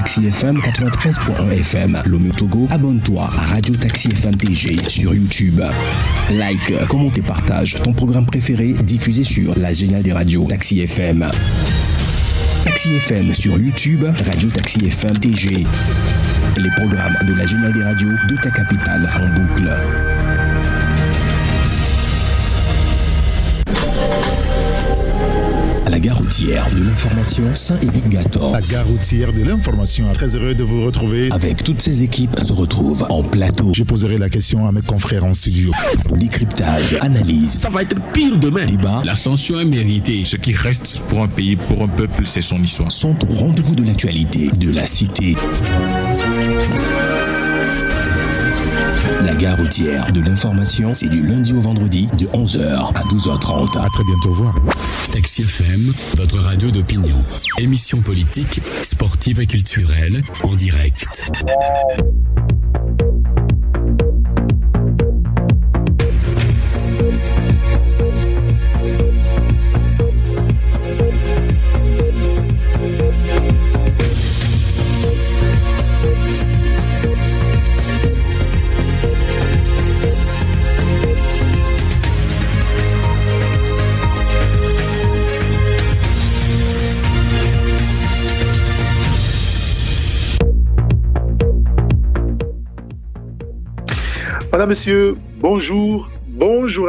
Taxi FM 93.1 FM. Lomé au Togo, abonne-toi à Radio Taxi FM TG sur YouTube. Like, commente et partage ton programme préféré diffusé sur la géniale des radios Taxi FM. Taxi FM sur YouTube, Radio Taxi FM TG. Les programmes de la géniale des radios de ta capitale en boucle. À la gare routière de l'information Saint-Émile-Gator. La gare routière de l'information. Très heureux de vous retrouver. Avec toutes ces équipes se retrouvent en plateau. Je poserai la question à mes confrères en studio. Décryptage, analyse. Ça va être pire demain. Débat. L'ascension est méritée. Ce qui reste pour un pays, pour un peuple, c'est son histoire. Sont au rendez-vous de l'actualité de la cité. La gare routière de l'information, c'est du lundi au vendredi de 11h à 12h30. À très bientôt, au revoir. Taxi FM, votre radio d'opinion. Émission politique, sportive et culturelle, en direct. Madame, Monsieur, bonjour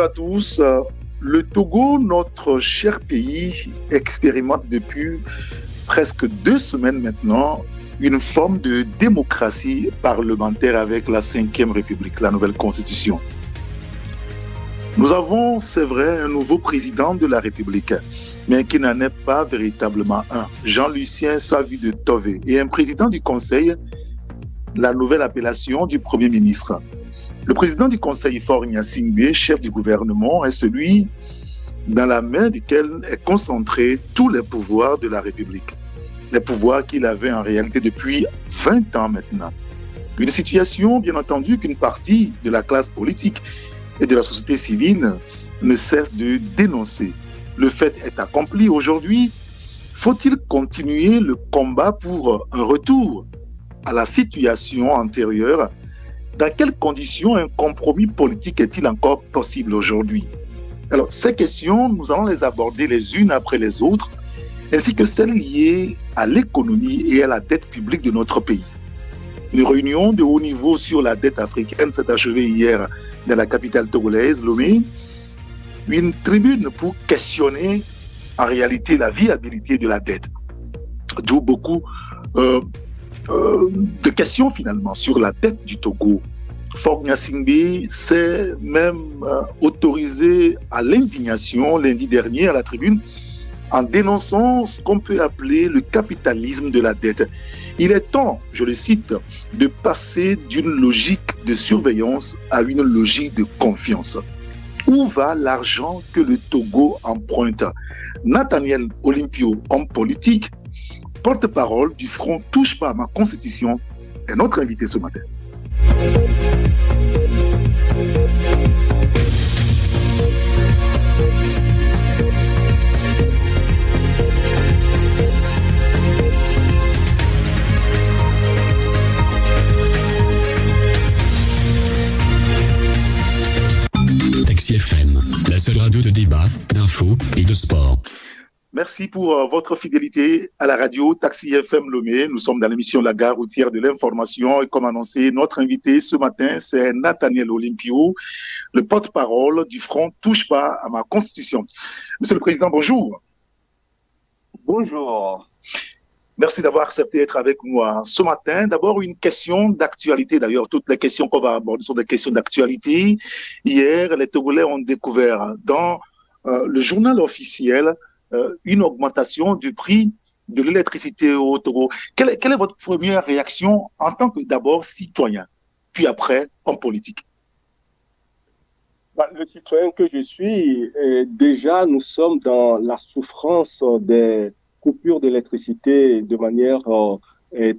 à tous. Le Togo, notre cher pays, expérimente depuis presque 2 semaines maintenant une forme de démocratie parlementaire avec la 5e République, la nouvelle constitution. Nous avons, c'est vrai, un nouveau président de la République, mais qui n'en est pas véritablement un, Jean-Lucien Savu de Tové, et un président du Conseil, la nouvelle appellation du Premier ministre. Le président du Conseil, Faure Gnassingbé, chef du gouvernement, est celui dans la main duquel est concentré tous les pouvoirs de la République. Les pouvoirs qu'il avait en réalité depuis 20 ans maintenant. Une situation, bien entendu, qu'une partie de la classe politique et de la société civile ne cesse de dénoncer. Le fait est accompli aujourd'hui. Faut-il continuer le combat pour un retour à la situation antérieure? Dans quelles conditions un compromis politique est-il encore possible aujourd'hui? Alors, ces questions, nous allons les aborder les unes après les autres, ainsi que celles liées à l'économie et à la dette publique de notre pays. Une réunion de haut niveau sur la dette africaine s'est achevée hier dans la capitale togolaise, Lomé. Une tribune pour questionner en réalité la viabilité de la dette. D'où beaucoup de questions finalement sur la dette du Togo. Faure Gnassingbé s'est même autorisé à l'indignation lundi dernier à la tribune en dénonçant ce qu'on peut appeler le capitalisme de la dette. Il est temps, je le cite, de passer d'une logique de surveillance à une logique de confiance. Où va l'argent que le Togo emprunte? Nathaniel Olympio, homme politique, porte-parole du Front Touche pas à ma Constitution, est notre invité ce matin. Taxi FM, la seule radio de débat, d'infos et de sport. Merci pour votre fidélité à la radio Taxi FM Lomé. Nous sommes dans l'émission La Gare routière de l'information et comme annoncé, notre invité ce matin, c'est Nathaniel Olympio, le porte-parole du Front Touche pas à ma Constitution. Monsieur le Président, bonjour. Bonjour. Merci d'avoir accepté d'être avec nous ce matin. D'abord, une question d'actualité. D'ailleurs, toutes les questions qu'on va aborder sont des questions d'actualité. Hier, les Togolais ont découvert dans le journal officiel une augmentation du prix de l'électricité au Togo. Quelle est votre première réaction en tant que d'abord citoyen, puis après homme politique? Le citoyen que je suis, déjà nous sommes dans la souffrance des coupures d'électricité de manière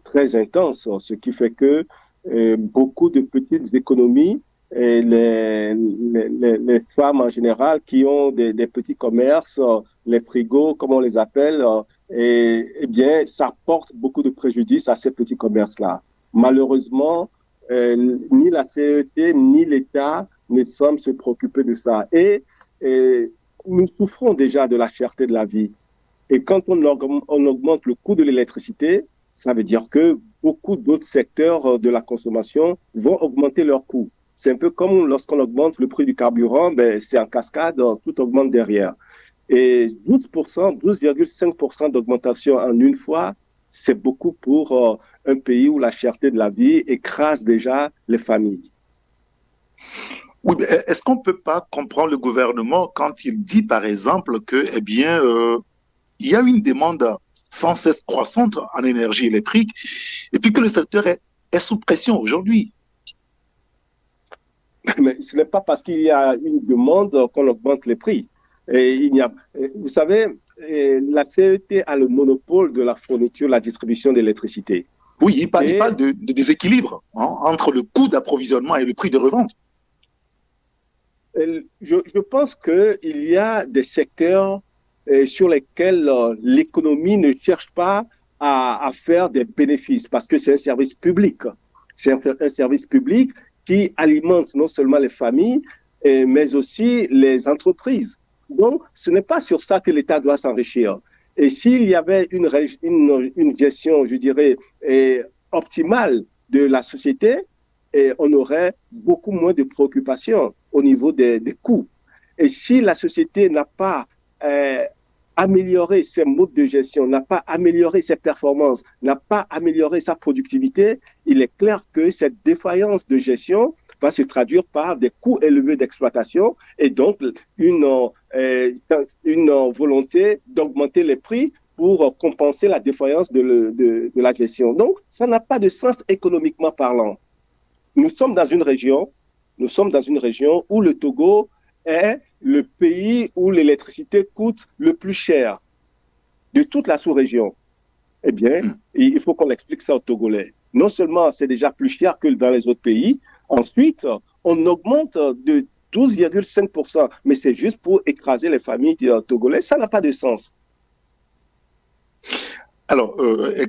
très intense, ce qui fait que beaucoup de petites économies, et les femmes en général qui ont des petits commerces, les frigos comme on les appelle, eh bien, ça porte beaucoup de préjudice à ces petits commerces-là. Malheureusement, ni la CET ni l'État ne semblent se préoccuper de ça. Et nous souffrons déjà de la cherté de la vie. Et quand on augmente le coût de l'électricité, ça veut dire que beaucoup d'autres secteurs de la consommation vont augmenter leurs coûts. C'est un peu comme lorsqu'on augmente le prix du carburant, ben, c'est en cascade, tout augmente derrière. Et 12,5% d'augmentation en une fois, c'est beaucoup pour un pays où la cherté de la vie écrase déjà les familles. Oui, mais est-ce qu'on ne peut pas comprendre le gouvernement quand il dit, par exemple, que, eh bien, il y a une demande sans cesse croissante en énergie électrique, et puis que le secteur est sous pression aujourd'hui? Mais ce n'est pas parce qu'il y a une demande qu'on augmente les prix. Et vous savez, la CET a le monopole de la fourniture, la distribution d'électricité. Oui, il parle de déséquilibre entre le coût d'approvisionnement et le prix de revente. Je pense qu'il y a des secteurs sur lesquels l'économie ne cherche pas à faire des bénéfices parce que c'est un service public. C'est un service public qui alimente non seulement les familles, mais aussi les entreprises. Donc, ce n'est pas sur ça que l'État doit s'enrichir. Et s'il y avait une gestion, je dirais, optimale de la société, on aurait beaucoup moins de préoccupations au niveau des coûts. Et si la société n'a pas amélioré ses modes de gestion, n'a pas amélioré ses performances, n'a pas amélioré sa productivité, il est clair que cette défaillance de gestion va se traduire par des coûts élevés d'exploitation et donc une volonté d'augmenter les prix pour compenser la défaillance de la gestion. Donc, ça n'a pas de sens économiquement parlant. Nous sommes dans une région où le Togo est le pays où l'électricité coûte le plus cher de toute la sous-région. Eh bien, il faut qu'on explique ça aux Togolais. Non seulement c'est déjà plus cher que dans les autres pays, ensuite, on augmente de 12,5%, mais c'est juste pour écraser les familles togolaises. Ça n'a pas de sens. Alors,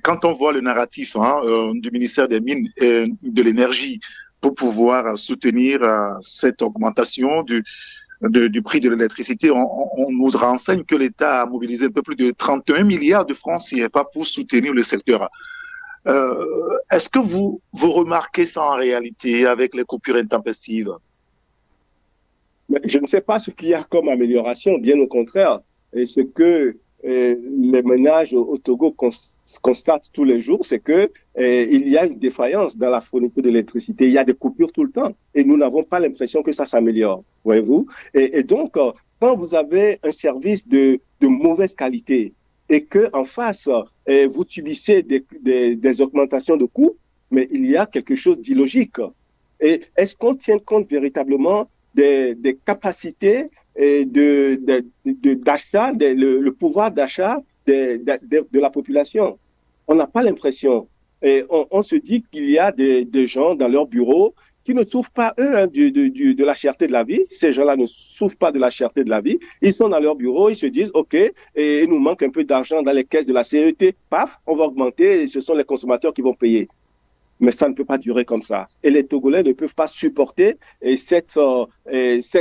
quand on voit le narratif du ministère des Mines et de l'Énergie pour pouvoir soutenir cette augmentation du prix de l'électricité, on nous renseigne que l'État a mobilisé un peu plus de 31 milliards de francs CFA pour soutenir le secteur. Est-ce que vous remarquez ça en réalité avec les coupures intempestives? Mais je ne sais pas ce qu'il y a comme amélioration, bien au contraire. Et ce que les ménages au Togo constatent tous les jours, c'est que il y a une défaillance dans la fourniture d'électricité. Il y a des coupures tout le temps. Et nous n'avons pas l'impression que ça s'améliore, voyez-vous. Et donc, quand vous avez un service de mauvaise qualité, et que en face, vous subissez des augmentations de coûts, mais il y a quelque chose d'illogique. Et est-ce qu'on tient compte véritablement des capacités d'achat, le pouvoir d'achat de la population? On n'a pas l'impression. Et on se dit qu'il y a des gens dans leur bureau qui ne souffrent pas, eux, de la cherté de la vie. Ces gens-là ne souffrent pas de la cherté de la vie. Ils sont dans leur bureau, ils se disent, OK, et il nous manque un peu d'argent dans les caisses de la CET. Paf, on va augmenter et ce sont les consommateurs qui vont payer. Mais ça ne peut pas durer comme ça. Et les Togolais ne peuvent pas supporter cette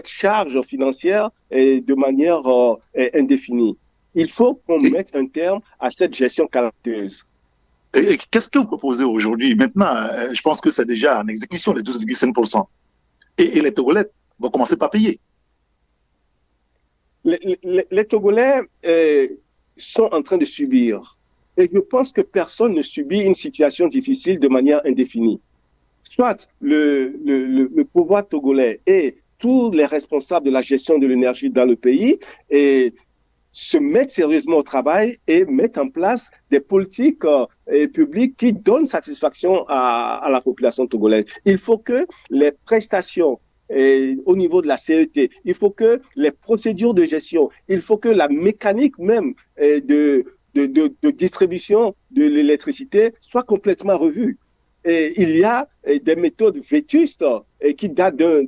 charge financière de manière indéfinie. Il faut qu'on mette un terme à cette gestion calamiteuse. Et qu'est-ce que vous proposez aujourd'hui? Maintenant, je pense que c'est déjà en exécution, les 12,5%. Et les Togolais vont commencer par payer. Les Togolais sont en train de subir. Et je pense que personne ne subit une situation difficile de manière indéfinie. Soit le pouvoir togolais et tous les responsables de la gestion de l'énergie dans le pays se mettent sérieusement au travail et mettent en place des politiques publiques qui donnent satisfaction à la population togolaise. Il faut que les prestations au niveau de la CET, il faut que les procédures de gestion, il faut que la mécanique même de distribution de l'électricité soit complètement revue. Et il y a des méthodes vétustes qui datent d'un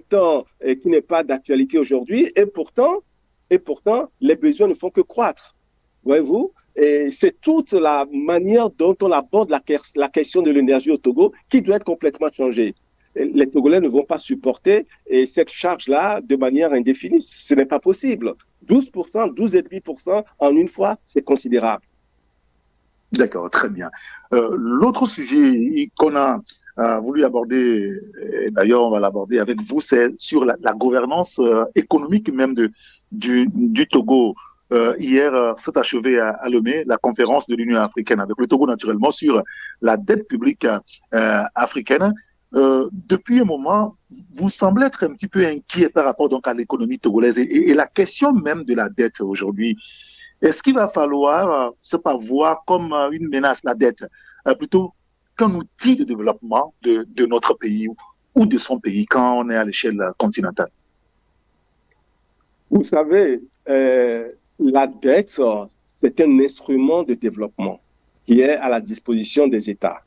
temps qui n'est pas d'actualité aujourd'hui et pourtant, les besoins ne font que croître. voyez-vous. Et c'est toute la manière dont on aborde la question de l'énergie au Togo qui doit être complètement changée. Les Togolais ne vont pas supporter cette charge-là de manière indéfinie. Ce n'est pas possible. 12%, 12,5% en une fois, c'est considérable. D'accord, très bien. L'autre sujet qu'on a voulu aborder, et d'ailleurs on va l'aborder avec vous, c'est sur la gouvernance économique même du Togo. Hier s'est achevée à Lomé la conférence de l'Union africaine avec le Togo naturellement sur la dette publique africaine. Depuis un moment, vous semblez être un petit peu inquiet par rapport donc à l'économie togolaise et la question même de la dette aujourd'hui. Est-ce qu'il va falloir se pas voir comme une menace la dette, plutôt qu'un outil de développement de notre pays ou de son pays quand on est à l'échelle continentale? Vous savez, la dette, c'est un instrument de développement qui est à la disposition des États.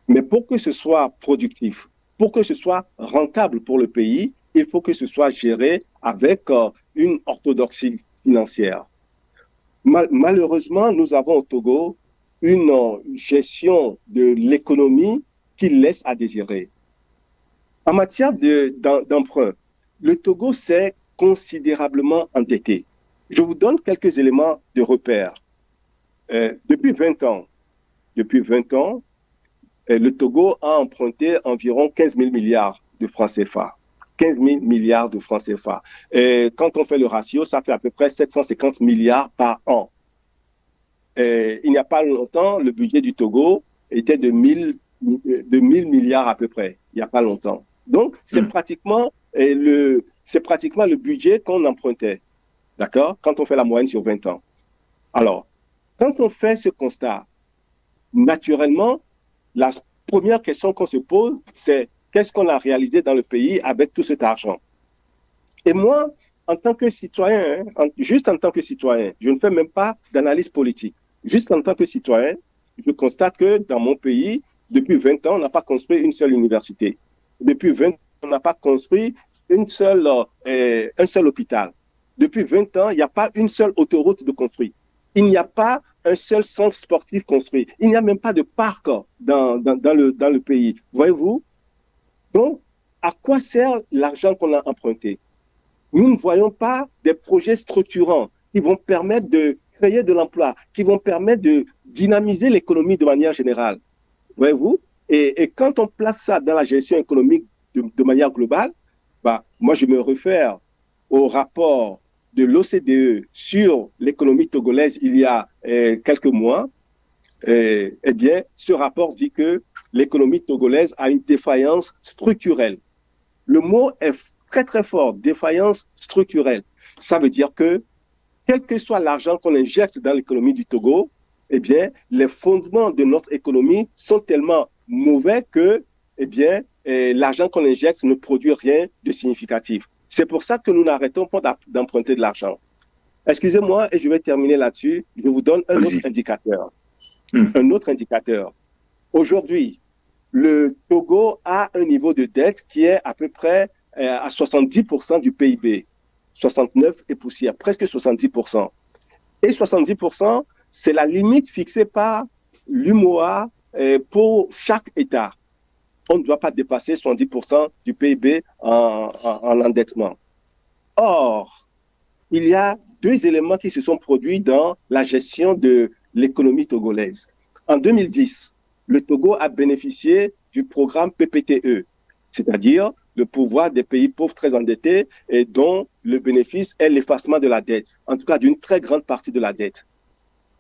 Mais pour que ce soit productif, pour que ce soit rentable pour le pays, il faut que ce soit géré avec une orthodoxie financière. Malheureusement, nous avons au Togo une gestion de l'économie qui laisse à désirer. En matière d'emprunt, le Togo s'est considérablement endetté. Je vous donne quelques éléments de repère. Depuis 20 ans, le Togo a emprunté environ 15 000 milliards de francs CFA. 15 000 milliards de francs CFA. Et quand on fait le ratio, ça fait à peu près 750 milliards par an. Et il n'y a pas longtemps, le budget du Togo était de 1000 milliards à peu près. Il n'y a pas longtemps. Donc, c'est pratiquement le budget qu'on empruntait. D'accord? Quand on fait la moyenne sur 20 ans. Alors, quand on fait ce constat, naturellement, la première question qu'on se pose, c'est qu'est-ce qu'on a réalisé dans le pays avec tout cet argent? Et moi, en tant que citoyen, juste en tant que citoyen, je ne fais même pas d'analyse politique. Juste en tant que citoyen, je constate que dans mon pays, depuis 20 ans, on n'a pas construit une seule université. Depuis 20 ans, on n'a pas construit un seul hôpital. Depuis 20 ans, il n'y a pas une seule autoroute de construit. Il n'y a pas un seul centre sportif construit. Il n'y a même pas de parc dans le pays. Voyez-vous? Donc, à quoi sert l'argent qu'on a emprunté? Nous ne voyons pas des projets structurants qui vont permettre de créer de l'emploi, qui vont permettre de dynamiser l'économie de manière générale. Voyez-vous? Et quand on place ça dans la gestion économique de manière globale, moi je me réfère au rapport de l'OCDE sur l'économie togolaise il y a quelques mois. Eh bien, ce rapport dit que l'économie togolaise a une défaillance structurelle. Le mot est très très fort, défaillance structurelle. Ça veut dire que, quel que soit l'argent qu'on injecte dans l'économie du Togo, eh bien, les fondements de notre économie sont tellement mauvais que, eh bien, l'argent qu'on injecte ne produit rien de significatif. C'est pour ça que nous n'arrêtons pas d'emprunter de l'argent. Excusez-moi, et je vais terminer là-dessus. Je vous donne un autre indicateur. Un autre indicateur. Aujourd'hui, le Togo a un niveau de dette qui est à peu près à 70% du PIB. 69 et poussière, presque 70%. Et 70%, c'est la limite fixée par l'UMOA pour chaque État. On ne doit pas dépasser 70% du PIB en endettement. Or, il y a deux éléments qui se sont produits dans la gestion de l'économie togolaise. En 2010, le Togo a bénéficié du programme PPTE, c'est-à-dire le pouvoir des pays pauvres très endettés et dont le bénéfice est l'effacement de la dette, en tout cas d'une très grande partie de la dette.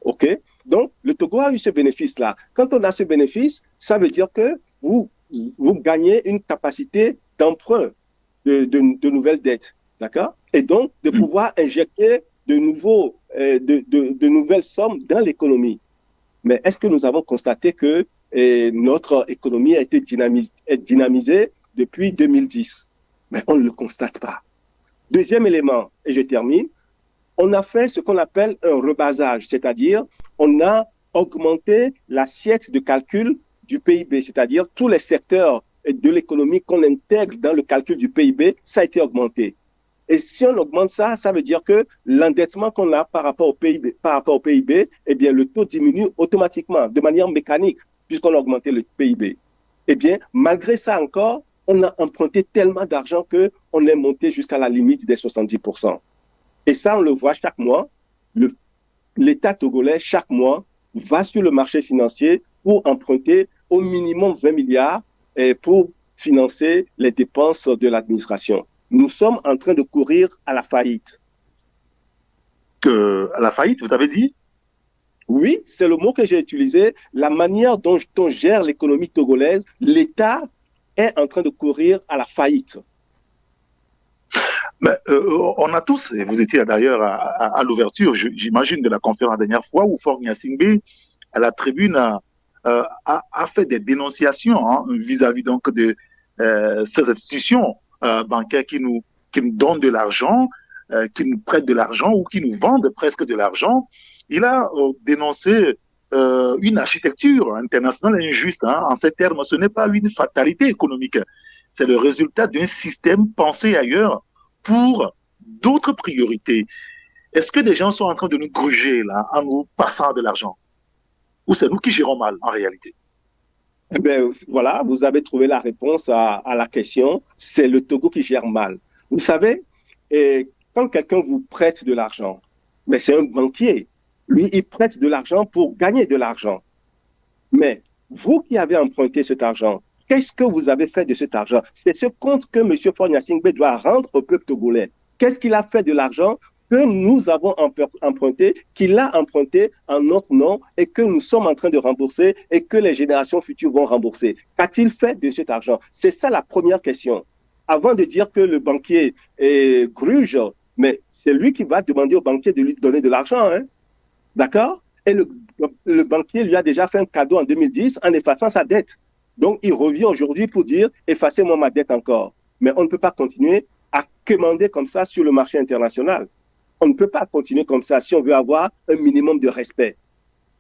OK? Donc, le Togo a eu ce bénéfice-là. Quand on a ce bénéfice, ça veut dire que vous gagnez une capacité d'emprunt de nouvelles dettes, d'accord? Et donc, de pouvoir injecter de nouvelles sommes dans l'économie. Mais est-ce que nous avons constaté que notre économie a été dynamisée depuis 2010? Mais on ne le constate pas. Deuxième élément, et je termine, on a fait ce qu'on appelle un rebasage, c'est-à-dire on a augmenté l'assiette de calcul du PIB, c'est-à-dire tous les secteurs de l'économie qu'on intègre dans le calcul du PIB, ça a été augmenté. Et si on augmente ça, ça veut dire que l'endettement qu'on a par rapport au PIB, eh bien, le taux diminue automatiquement, de manière mécanique, puisqu'on a augmenté le PIB. Eh bien, malgré ça encore, on a emprunté tellement d'argent qu'on est monté jusqu'à la limite des 70%. Et ça, on le voit chaque mois. L'État togolais, chaque mois, va sur le marché financier pour emprunter au minimum 20 milliards pour financer les dépenses de l'administration. Nous sommes en train de courir à la faillite. À la faillite, vous avez dit? Oui, c'est le mot que j'ai utilisé. La manière dont on gère l'économie togolaise, l'État est en train de courir à la faillite. Mais, on a tous, et vous étiez d'ailleurs à l'ouverture, j'imagine, de la conférence la dernière fois, où Faure Gnassingbé, à la tribune, a fait des dénonciations vis-à-vis donc de ces institutions bancaires qui nous donnent de l'argent, qui nous prêtent de l'argent ou qui nous vendent presque de l'argent. Il a dénoncé une architecture internationale injuste. En ces termes, ce n'est pas une fatalité économique. C'est le résultat d'un système pensé ailleurs pour d'autres priorités. Est-ce que des gens sont en train de nous gruger là, en nous passant de l'argent? Ou c'est nous qui gérons mal, en réalité? Eh bien, voilà, vous avez trouvé la réponse à la question. C'est le Togo qui gère mal. Vous savez, quand quelqu'un vous prête de l'argent, mais c'est un banquier. Lui, il prête de l'argent pour gagner de l'argent. Mais vous qui avez emprunté cet argent, qu'est-ce que vous avez fait de cet argent? C'est ce compte que M. Faure Gnassingbé doit rendre au peuple togolais. Qu'est-ce qu'il a fait de l'argent que nous avons emprunté, qu'il a emprunté en notre nom et que nous sommes en train de rembourser et que les générations futures vont rembourser? Qu'a-t-il fait de cet argent? C'est ça la première question. Avant de dire que le banquier est gruge, mais c'est lui qui va demander au banquier de lui donner de l'argent, hein? D'accord? Et le banquier lui a déjà fait un cadeau en 2010 en effaçant sa dette. Donc, il revient aujourd'hui pour dire « effacez-moi ma dette encore ». Mais on ne peut pas continuer à quémander comme ça sur le marché international. On ne peut pas continuer comme ça si on veut avoir un minimum de respect.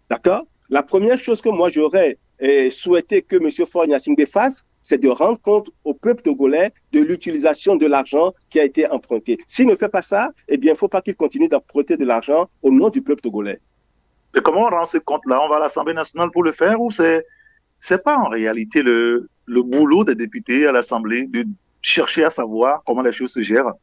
D'accord? La première chose que moi j'aurais souhaité que M. Faure Gnassingbé fasse, c'est de rendre compte au peuple togolais de l'utilisation de l'argent qui a été emprunté. S'il ne fait pas ça, eh bien, il ne faut pas qu'il continue d'emprunter de l'argent au nom du peuple togolais. Et comment on rend ce compte-là? On va à l'Assemblée nationale pour le faire ou c'est pas en réalité le boulot des députés à l'Assemblée de chercher à savoir comment les choses se gèrent?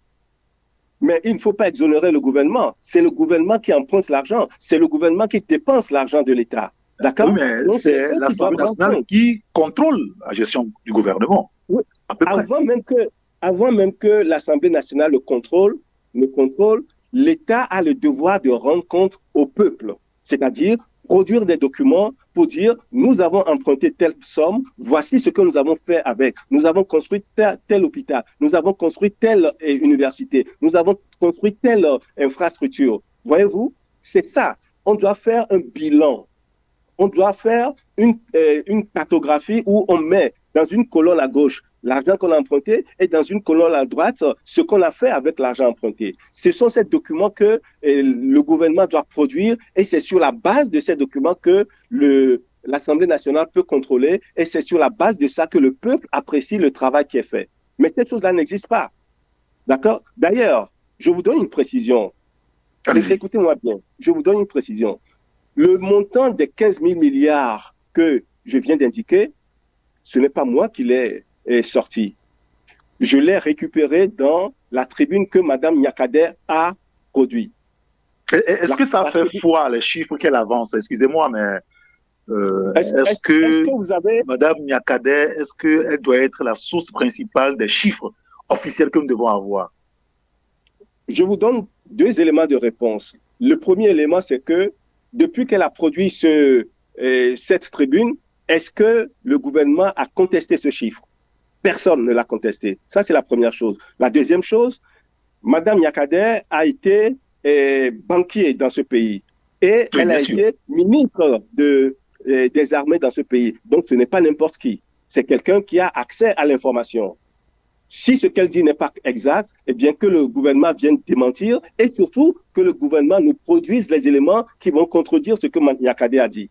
Mais il ne faut pas exonérer le gouvernement. C'est le gouvernement qui emprunte l'argent. C'est le gouvernement qui dépense l'argent de l'État. D'accord? Oui, mais c'est l'Assemblée nationale qui contrôle la gestion du gouvernement. Oui. Avant même que l'Assemblée nationale le contrôle, l'État a le devoir de rendre compte au peuple. C'est-à-dire produire des documents pour dire nous avons emprunté telle somme, voici ce que nous avons fait avec. Nous avons construit tel hôpital, nous avons construit telle université, nous avons construit telle infrastructure. Voyez-vous, c'est ça. On doit faire un bilan. On doit faire une cartographie où on met dans une colonne à gauche l'argent qu'on a emprunté et dans une colonne à droite ce qu'on a fait avec l'argent emprunté. Ce sont ces documents que le gouvernement doit produire et c'est sur la base de ces documents que l'Assemblée nationale peut contrôler et c'est sur la base de ça que le peuple apprécie le travail qui est fait. Mais cette chose-là n'existe pas. D'accord? D'ailleurs, je vous donne une précision. Écoutez-moi bien. Je vous donne une précision. Le montant des 15 000 milliards que je viens d'indiquer, ce n'est pas moi qui l'ai sorti. Je l'ai récupéré dans la tribune que Mme Gnakadé a produite. Est-ce que ça fait foi, les chiffres qu'elle avance? Excusez-moi, mais est-ce que vous avez... Mme Gnakadé, est-ce qu'elle doit être la source principale des chiffres officiels que nous devons avoir? Je vous donne deux éléments de réponse. Le premier élément, c'est que depuis qu'elle a produit cette tribune, est-ce que le gouvernement a contesté ce chiffre? Personne ne l'a contesté. Ça, c'est la première chose. La deuxième chose, Mme Gnakadé a été banquier dans ce pays et elle a été ministre des armées dans ce pays. Donc, ce n'est pas n'importe qui. C'est quelqu'un qui a accès à l'information. Si ce qu'elle dit n'est pas exact, eh bien que le gouvernement vienne démentir et surtout que le gouvernement nous produise les éléments qui vont contredire ce que Gnakadé a dit.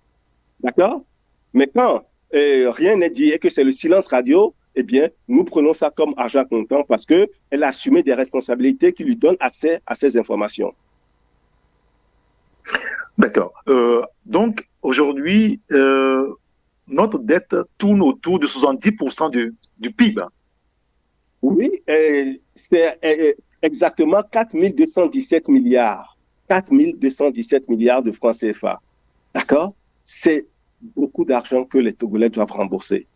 D'accord? Mais quand rien n'est dit et que c'est le silence radio, eh bien, nous prenons ça comme argent comptant parce qu'elle a assumé des responsabilités qui lui donnent accès à ces informations. D'accord. Donc, aujourd'hui, notre dette tourne autour de 70% du PIB. Oui, c'est exactement 4 217 milliards. 4 217 milliards de francs CFA. D'accord? C'est beaucoup d'argent que les Togolais doivent rembourser.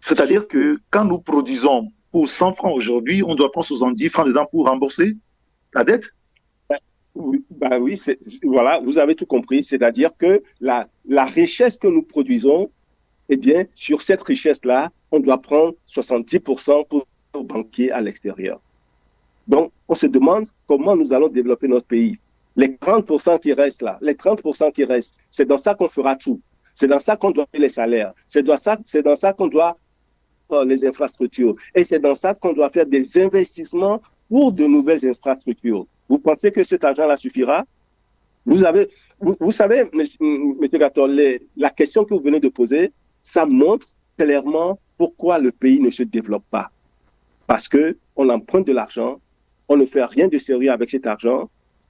C'est-à-dire que quand nous produisons pour 100 francs aujourd'hui, on doit prendre 70 francs dedans pour rembourser la dette? Oui, voilà, vous avez tout compris. C'est-à-dire que la richesse que nous produisons, eh bien, sur cette richesse-là, on doit prendre 70% pour aux banquiers à l'extérieur. Donc, on se demande comment nous allons développer notre pays. Les 30% qui restent là, c'est dans ça qu'on fera tout. C'est dans ça qu'on doit payer les salaires. C'est dans ça qu'on doit faire les infrastructures. Et c'est dans ça qu'on doit faire des investissements pour de nouvelles infrastructures. Vous pensez que cet argent-là suffira? Vous savez, M. Gator, la question que vous venez de poser, ça montre clairement pourquoi le pays ne se développe pas. Parce qu'on emprunte de l'argent, on ne fait rien de sérieux avec cet argent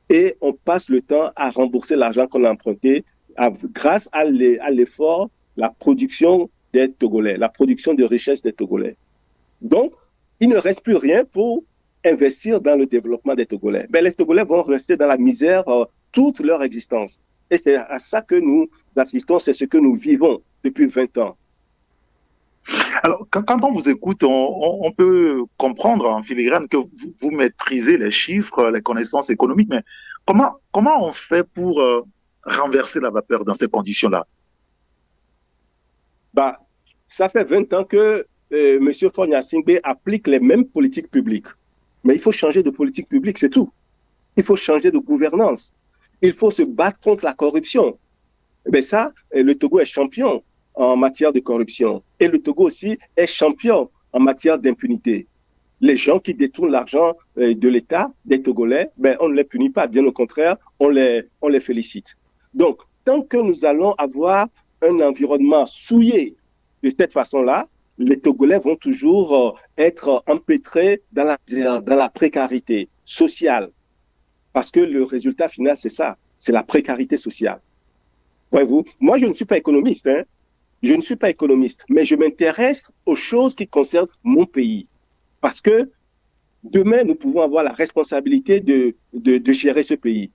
et on passe le temps à rembourser l'argent qu'on a emprunté grâce à l'effort, la production des Togolais, la production de richesse des Togolais. Donc, il ne reste plus rien pour investir dans le développement des Togolais. Mais les Togolais vont rester dans la misère toute leur existence. Et c'est à ça que nous assistons, c'est ce que nous vivons depuis 20 ans. Alors, quand on vous écoute, on peut comprendre en filigrane que vous maîtrisez les chiffres, les connaissances économiques, mais comment on fait pour renverser la vapeur dans ces conditions-là? Ça fait 20 ans que M. Faure Gnassingbé applique les mêmes politiques publiques. Mais il faut changer de politique publique, c'est tout. Il faut changer de gouvernance. Il faut se battre contre la corruption. Mais ça, le Togo est champion en matière de corruption. Et le Togo aussi est champion en matière d'impunité. Les gens qui détournent l'argent de l'État, des Togolais, on ne les punit pas. Bien au contraire, on les félicite. Donc, tant que nous allons avoir un environnement souillé de cette façon-là, les Togolais vont toujours être empêtrés dans la précarité sociale. Parce que le résultat final, c'est ça. C'est la précarité sociale. Voyez-vous, moi, je ne suis pas économiste, hein. Je ne suis pas économiste, mais je m'intéresse aux choses qui concernent mon pays. Parce que demain, nous pouvons avoir la responsabilité de gérer ce pays.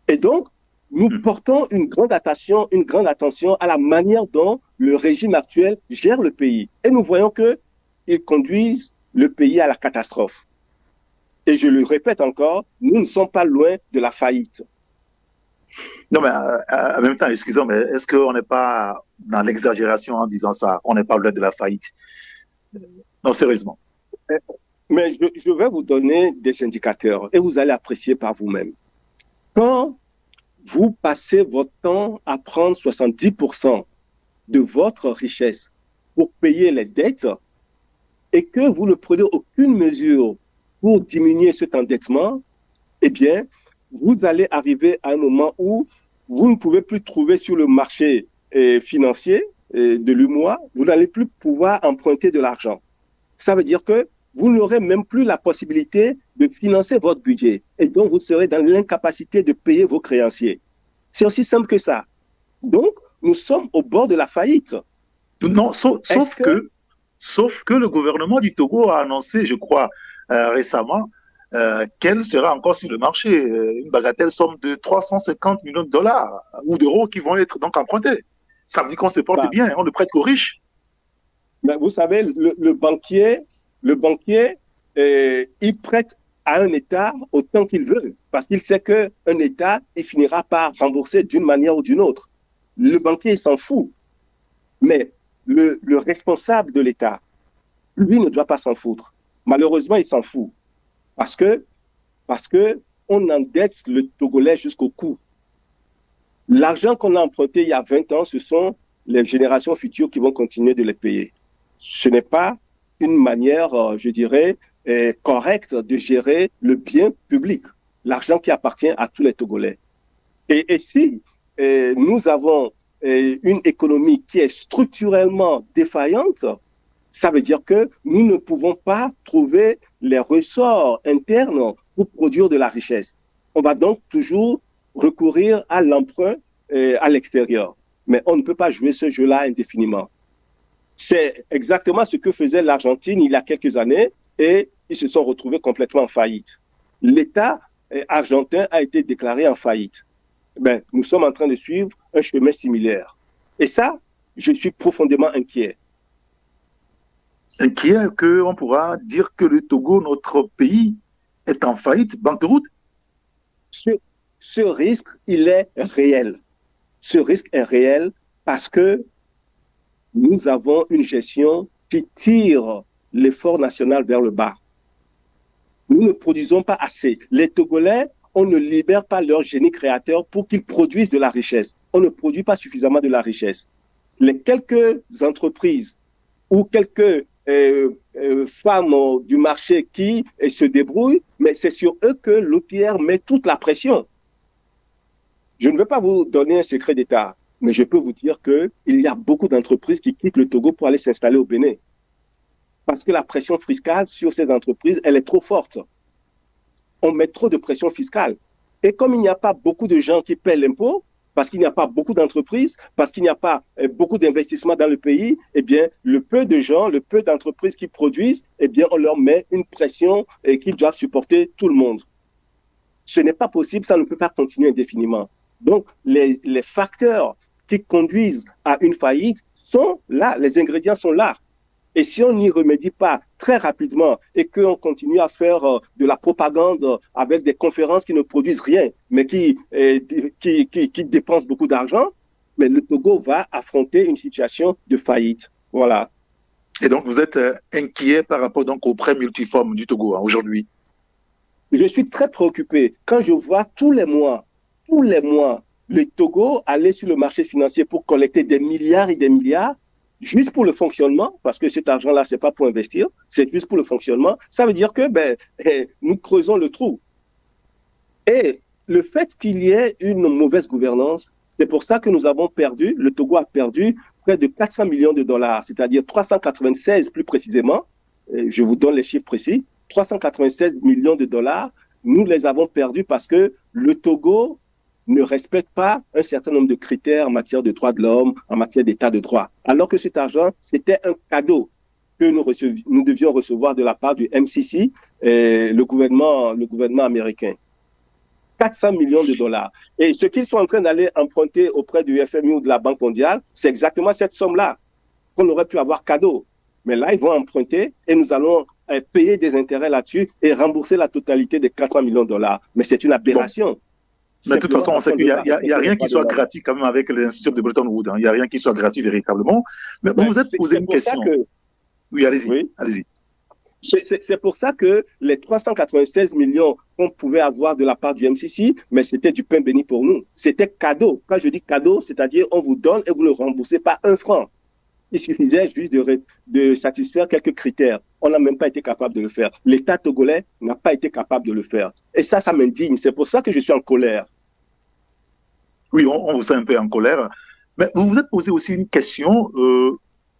Et donc, nous portons une grande attention à la manière dont le régime actuel gère le pays. Et nous voyons qu'ils conduisent le pays à la catastrophe. Et je le répète encore, nous ne sommes pas loin de la faillite. Non, mais en même temps, excusez-moi, mais est-ce qu'on n'est pas dans l'exagération en disant ça? On n'est pas loin de la faillite? Non, sérieusement. Mais je vais vous donner des indicateurs et vous allez apprécier par vous-même. Quand vous passez votre temps à prendre 70% de votre richesse pour payer les dettes et que vous ne prenez aucune mesure pour diminuer cet endettement, eh bien, vous allez arriver à un moment où vous ne pouvez plus trouver sur le marché financier de l'UEMOA, vous n'allez plus pouvoir emprunter de l'argent. Ça veut dire que vous n'aurez même plus la possibilité de financer votre budget et donc vous serez dans l'incapacité de payer vos créanciers. C'est aussi simple que ça. Donc, nous sommes au bord de la faillite. Non, sauf que le gouvernement du Togo a annoncé, je crois, récemment, qu'elle sera encore sur le marché. Une bagatelle somme de 350 millions de dollars ou d'euros qui vont être donc empruntés. Ça veut dire qu'on se porte bien, on ne prête qu'aux riches. Mais vous savez, le banquier, il prête à un État autant qu'il veut, parce qu'il sait qu'un État, il finira par rembourser d'une manière ou d'une autre. Le banquier, il s'en fout. Mais le responsable de l'État, lui, ne doit pas s'en foutre. Malheureusement, il s'en fout. Parce que on endette le Togolais jusqu'au cou. L'argent qu'on a emprunté il y a 20 ans, ce sont les générations futures qui vont continuer de les payer. Ce n'est pas une manière, je dirais, correcte de gérer le bien public, l'argent qui appartient à tous les Togolais. Et si nous avons une économie qui est structurellement défaillante, Ça veut dire que nous ne pouvons pas trouver les ressorts internes pour produire de la richesse. On va donc toujours recourir à l'emprunt à l'extérieur. Mais on ne peut pas jouer ce jeu-là indéfiniment. C'est exactement ce que faisait l'Argentine il y a quelques années et ils se sont retrouvés complètement en faillite. L'État argentin a été déclaré en faillite. Ben, nous sommes en train de suivre un chemin similaire. Et ça, je suis profondément inquiet. Inquiet qu'on pourra dire que le Togo, notre pays, est en faillite, banqueroute? Ce risque, il est réel. Ce risque est réel parce que nous avons une gestion qui tire l'effort national vers le bas. Nous ne produisons pas assez. Les Togolais, on ne libère pas leur génie créateur pour qu'ils produisent de la richesse. On ne produit pas suffisamment de la richesse. Les quelques entreprises ou quelques femmes du marché qui se débrouillent, mais c'est sur eux que l'OTR met toute la pression. Je ne veux pas vous donner un secret d'État, mais je peux vous dire qu'il y a beaucoup d'entreprises qui quittent le Togo pour aller s'installer au Bénin. Parce que la pression fiscale sur ces entreprises, elle est trop forte. On met trop de pression fiscale. Et comme il n'y a pas beaucoup de gens qui paient l'impôt, parce qu'il n'y a pas beaucoup d'entreprises, parce qu'il n'y a pas beaucoup d'investissements dans le pays, eh bien, le peu de gens, le peu d'entreprises qui produisent, eh bien, on leur met une pression qu'ils doivent supporter tout le monde. Ce n'est pas possible, ça ne peut pas continuer indéfiniment. Donc, les facteurs qui conduisent à une faillite sont là, les ingrédients sont là. Et si on n'y remédie pas très rapidement et qu'on continue à faire de la propagande avec des conférences qui ne produisent rien, mais qui dépensent beaucoup d'argent, mais le Togo va affronter une situation de faillite. Voilà. Et donc, vous êtes inquiet par rapport donc aux prêts multiformes du Togo aujourd'hui? Je suis très préoccupé quand je vois tous les mois, le Togo aller sur le marché financier pour collecter des milliards et des milliards, juste pour le fonctionnement, parce que cet argent-là, c'est pas pour investir, c'est juste pour le fonctionnement. Ça veut dire que nous creusons le trou. Et le fait qu'il y ait une mauvaise gouvernance, c'est pour ça que nous avons perdu, le Togo a perdu près de 400 millions de dollars, c'est-à-dire 396 plus précisément, je vous donne les chiffres précis, 396 millions de dollars, nous les avons perdus parce que le Togo ne respecte pas un certain nombre de critères en matière de droits de l'homme, en matière d'état de droit. Alors que cet argent, c'était un cadeau que nous devions recevoir de la part du MCC, le gouvernement américain. 400 millions de dollars. Et ce qu'ils sont en train d'aller emprunter auprès du FMI ou de la Banque mondiale, c'est exactement cette somme-là qu'on aurait pu avoir cadeau. Mais là, ils vont emprunter et nous allons payer des intérêts là-dessus et rembourser la totalité des 400 millions de dollars. Mais c'est une aberration. Bon. Mais de toute façon, on sait qu'il n'y a rien qui soit gratuit quand même avec l'institut de Bretton Woods. Il n'y a rien qui soit gratuit véritablement. Mais vous êtes posé une question. Oui, allez-y. Oui. Allez-y. C'est pour ça que les 396 millions qu'on pouvait avoir de la part du MCC, mais c'était du pain béni pour nous. C'était cadeau. Quand je dis cadeau, c'est-à-dire on vous donne et vous ne remboursez pas un franc. Il suffisait juste de satisfaire quelques critères. On n'a même pas été capable de le faire. L'État togolais n'a pas été capable de le faire. Et ça m'indigne. C'est pour ça que je suis en colère. Oui, on vous sent un peu en colère. Mais vous vous êtes posé aussi une question.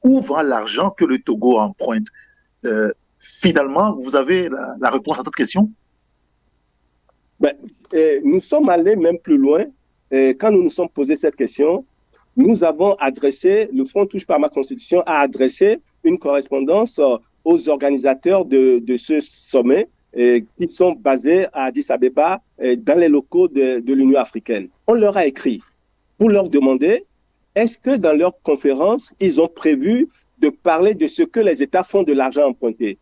Où va l'argent que le Togo emprunte? Finalement, vous avez la réponse à cette question? Nous sommes allés même plus loin. Quand nous nous sommes posé cette question, nous avons adressé, le Front Touche par ma Constitution a adressé une correspondance aux organisateurs de ce sommet qui sont basés à Addis Abeba dans les locaux de l'Union africaine. On leur a écrit pour leur demander est-ce que dans leur conférence, ils ont prévu de parler de ce que les États font de l'argent emprunté.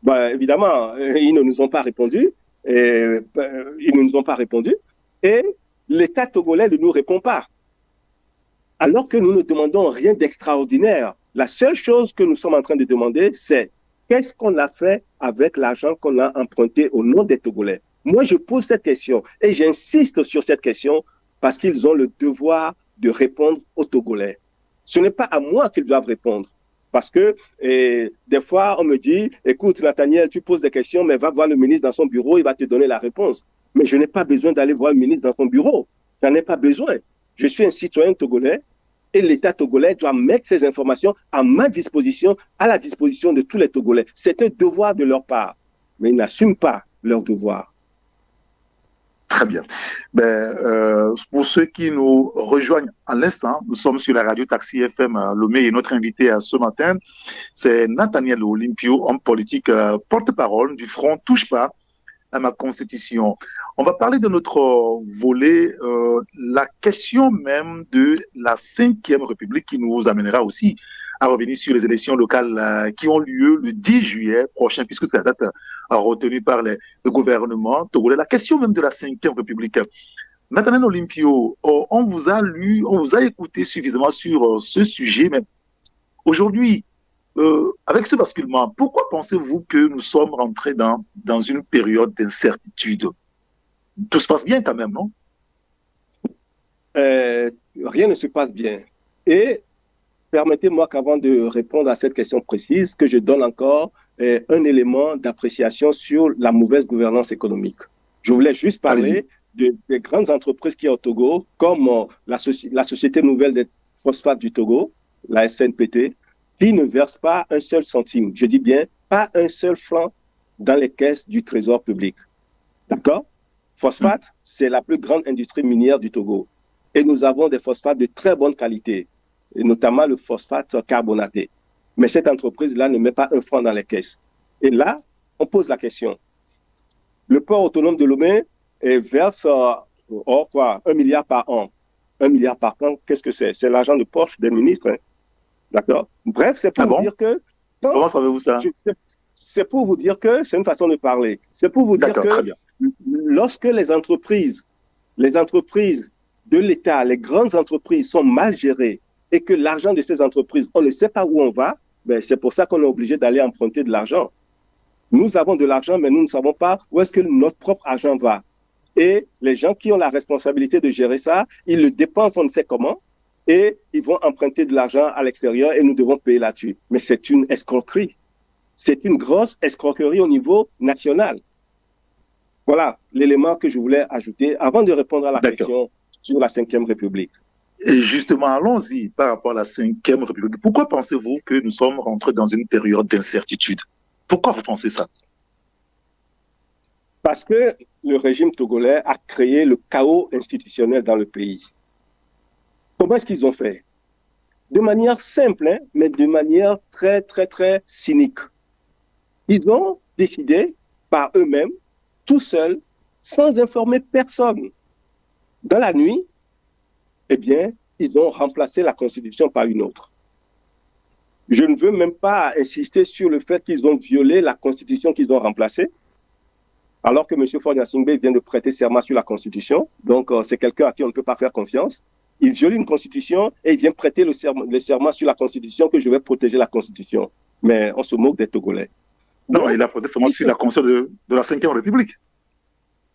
Évidemment, ils ne nous ont pas répondu. Et l'État togolais ne nous répond pas. Alors que nous ne demandons rien d'extraordinaire. La seule chose que nous sommes en train de demander, c'est qu'est-ce qu'on a fait avec l'argent qu'on a emprunté au nom des Togolais? Moi, je pose cette question et j'insiste sur cette question parce qu'ils ont le devoir de répondre aux Togolais. Ce n'est pas à moi qu'ils doivent répondre. Parce que des fois, on me dit, écoute, Nathaniel, tu poses des questions, mais va voir le ministre dans son bureau, il va te donner la réponse. Mais je n'ai pas besoin d'aller voir le ministre dans son bureau. Je n'en ai pas besoin. Je suis un citoyen togolais Et l'État togolais doit mettre ces informations à ma disposition, à la disposition de tous les Togolais. C'est un devoir de leur part, mais ils n'assument pas leur devoir. Très bien. Pour ceux qui nous rejoignent à l'instant, nous sommes sur la radio Taxi FM Lomé et notre invité ce matin, c'est Nathaniel Olympio, homme politique porte-parole du Front Touche pas à ma constitution. On va parler de notre volet, la question même de la 5e République qui nous amènera aussi à revenir sur les élections locales qui ont lieu le 10 juillet prochain, puisque c'est la date retenue par le gouvernement togolais. La question même de la 5e République. Nathaniel Olympio, on vous a écouté suffisamment sur ce sujet, mais aujourd'hui, avec ce basculement, pourquoi pensez-vous que nous sommes rentrés dans une période d'incertitude? Tout se passe bien quand même, non? Rien ne se passe bien. Et permettez-moi qu'avant de répondre à cette question précise, que je donne encore un élément d'appréciation sur la mauvaise gouvernance économique. Je voulais juste parler des grandes entreprises qui sont au Togo, comme la Société Nouvelle des Phosphates du Togo, la SNPT, qui ne verse pas un seul centime, je dis bien pas un seul franc dans les caisses du Trésor public. D'accord? Phosphate, c'est la plus grande industrie minière du Togo. Et nous avons des phosphates de très bonne qualité, et notamment le phosphate carbonaté. Mais cette entreprise-là ne met pas un franc dans les caisses. Et là, on pose la question. Le port autonome de Lomé verse 1 milliard par an. 1 milliard par an, qu'est-ce que c'est? C'est l'argent de poche des ministres. Hein? D'accord? Bref, c'est pour vous dire que... Comment savez-vous ça? C'est pour vous dire que c'est une façon de parler. C'est pour vous dire que lorsque les entreprises de l'État, les grandes entreprises sont mal gérées et que l'argent de ces entreprises, on ne sait pas où on va, ben c'est pour ça qu'on est obligé d'aller emprunter de l'argent. Nous avons de l'argent, mais nous ne savons pas où est-ce que notre propre argent va. Et les gens qui ont la responsabilité de gérer ça, ils le dépensent, on ne sait comment, et ils vont emprunter de l'argent à l'extérieur et nous devons payer là-dessus. Mais c'est une escroquerie. C'est une grosse escroquerie au niveau national. Voilà l'élément que je voulais ajouter avant de répondre à la question sur la 5e République. Et justement, allons-y par rapport à la 5e République. Pourquoi pensez-vous que nous sommes rentrés dans une période d'incertitude? Pourquoi vous pensez ça? Parce que le régime togolais a créé le chaos institutionnel dans le pays. Comment est-ce qu'ils ont fait? De manière simple, hein, mais de manière très, très, très cynique. Ils ont décidé par eux-mêmes, tout seuls, sans informer personne. Dans la nuit, eh bien, ils ont remplacé la Constitution par une autre. Je ne veux même pas insister sur le fait qu'ils ont violé la Constitution qu'ils ont remplacée, alors que M. Faure-Gnassingbé vient de prêter serment sur la Constitution. Donc, c'est quelqu'un à qui on ne peut pas faire confiance. Il viole une Constitution et il vient prêter le serment sur la Constitution que je vais protéger la Constitution. Mais on se moque des Togolais. Non, donc, il a prêté serment sur la Constitution de la 5e République.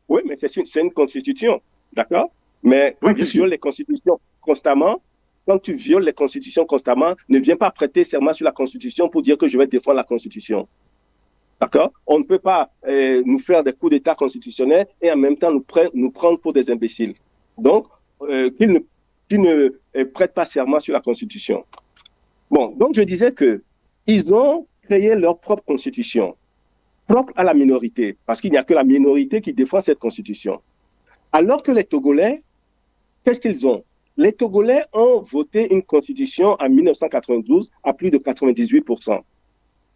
Oui, mais c'est une Constitution, d'accord? Mais quand tu violes les Constitutions constamment, ne viens pas prêter serment sur la Constitution pour dire que je vais défendre la Constitution. D'accord? On ne peut pas nous faire des coups d'État constitutionnels et en même temps nous prendre pour des imbéciles. Donc, qu'ils ne prêtent pas serment sur la Constitution. Bon, donc je disais qu'ils ont créé leur propre Constitution, propre à la minorité, parce qu'il n'y a que la minorité qui défend cette Constitution. Alors que les Togolais, qu'est-ce qu'ils ont? Les Togolais ont voté une Constitution en 1992 à plus de 98%.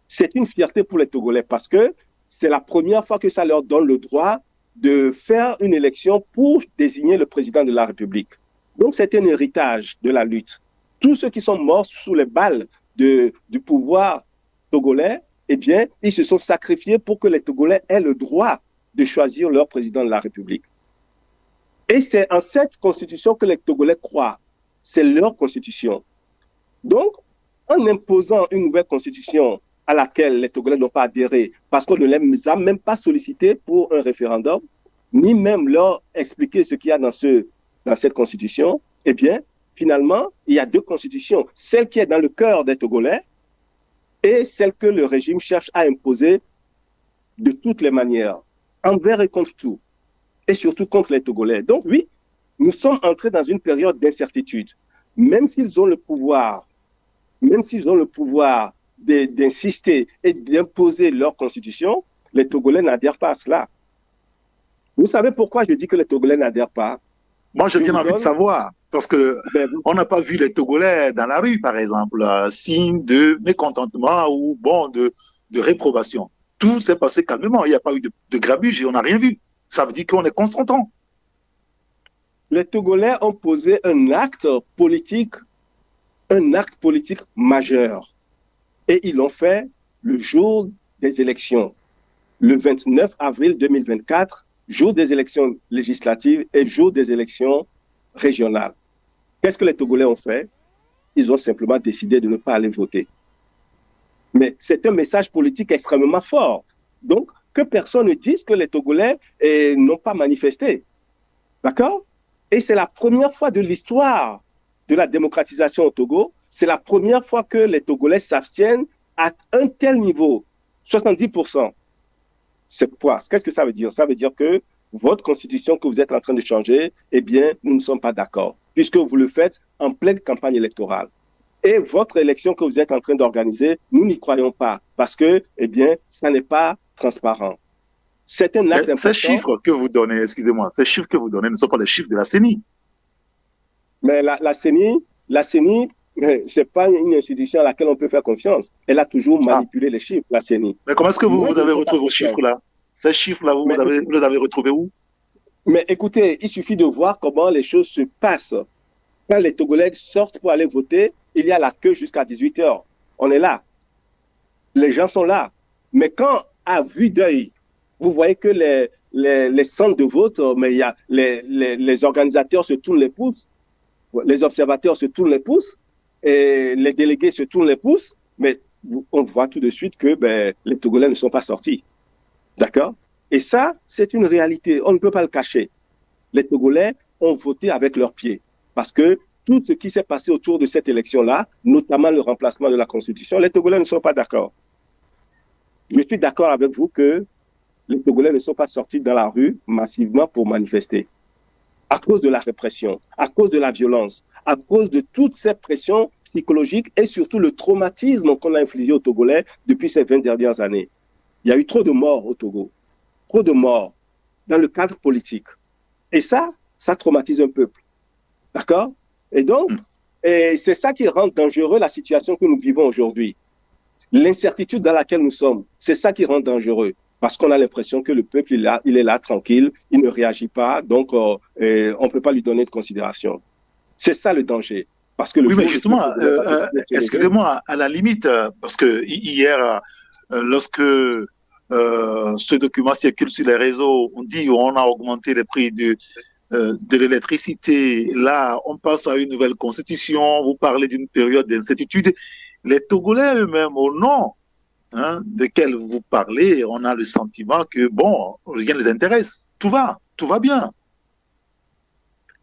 C'est une fierté pour les Togolais parce que c'est la première fois que ça leur donne le droit de faire une élection pour désigner le président de la République. Donc, c'est un héritage de la lutte. Tous ceux qui sont morts sous les balles du pouvoir togolais, eh bien, ils se sont sacrifiés pour que les Togolais aient le droit de choisir leur président de la République. Et c'est en cette constitution que les Togolais croient. C'est leur constitution. Donc, en imposant une nouvelle constitution à laquelle les Togolais n'ont pas adhéré, parce qu'on ne les a même pas sollicités pour un référendum, ni même leur expliquer ce qu'il y a dans cette constitution, eh bien, finalement, il y a deux constitutions. Celle qui est dans le cœur des Togolais et celle que le régime cherche à imposer de toutes les manières, envers et contre tout, et surtout contre les Togolais. Donc oui, nous sommes entrés dans une période d'incertitude. même s'ils ont le pouvoir, d'insister et d'imposer leur constitution, les Togolais n'adhèrent pas à cela. Vous savez pourquoi je dis que les Togolais n'adhèrent pas? Moi, j'ai bien envie de savoir, parce que on n'a pas vu les Togolais dans la rue, par exemple, signe de mécontentement ou bon, de réprobation. Tout s'est passé calmement. Il n'y a pas eu de grabuge et on n'a rien vu. Ça veut dire qu'on est consentant. Les Togolais ont posé un acte politique majeur. Et ils l'ont fait le jour des élections, le 29 avril 2024, jour des élections législatives et jour des élections régionales. Qu'est-ce que les Togolais ont fait? Ils ont simplement décidé de ne pas aller voter. Mais c'est un message politique extrêmement fort. Donc, que personne ne dise que les Togolais n'ont pas manifesté. D'accord? Et c'est la première fois de l'histoire de la démocratisation au Togo, c'est la première fois que les Togolais s'abstiennent à un tel niveau, 70%. C'est quoi? Qu'est-ce que ça veut dire? Ça veut dire que votre constitution que vous êtes en train de changer, eh bien, nous ne sommes pas d'accord, puisque vous le faites en pleine campagne électorale. Et votre élection que vous êtes en train d'organiser, nous n'y croyons pas, parce que, eh bien, ça n'est pas transparent. C'est un acte important. Ces chiffres que vous donnez, excusez-moi, ces chiffres que vous donnez ne sont pas les chiffres de la CENI. Mais la CENI, c'est pas une institution à laquelle on peut faire confiance. Elle a toujours manipulé les chiffres, la CENI. Mais comment est-ce que vous avez retrouvé vos chiffres-là? Ces chiffres-là, vous les avez retrouvés où? Mais écoutez, il suffit de voir comment les choses se passent. Quand les Togolais sortent pour aller voter, il y a la queue jusqu'à 18h. On est là. Les gens sont là. Mais quand, à vue d'œil, vous voyez que les centres de vote, mais il y a les organisateurs se tournent les pouces, les observateurs se tournent les pouces, et les délégués se tournent les pouces, mais on voit tout de suite que les Togolais ne sont pas sortis. D'accord? Et ça, c'est une réalité. On ne peut pas le cacher. Les Togolais ont voté avec leurs pieds. Parce que tout ce qui s'est passé autour de cette élection-là, notamment le remplacement de la Constitution, les Togolais ne sont pas d'accord. Je suis d'accord avec vous que les Togolais ne sont pas sortis dans la rue massivement pour manifester. À cause de la répression, à cause de la violence, à cause de toutes ces pressions psychologiques et surtout le traumatisme qu'on a infligé aux Togolais depuis ces 20 dernières années. Il y a eu trop de morts au Togo, trop de morts dans le cadre politique. Et ça traumatise un peuple. D'accord? Et donc, c'est ça qui rend dangereux la situation que nous vivons aujourd'hui. L'incertitude dans laquelle nous sommes, c'est ça qui rend dangereux. Parce qu'on a l'impression que le peuple, il est là tranquille, il ne réagit pas, donc on ne peut pas lui donner de considération. C'est ça le danger. Parce que oui, mais justement, excusez-moi, à la limite, parce que hier, lorsque ce document circule sur les réseaux, on dit on a augmenté les prix de l'électricité. Là, on passe à une nouvelle constitution. Vous parlez d'une période d'incertitude. Les Togolais eux-mêmes, au nom desquels vous parlez, on a le sentiment que, bon, rien ne les intéresse. Tout va bien.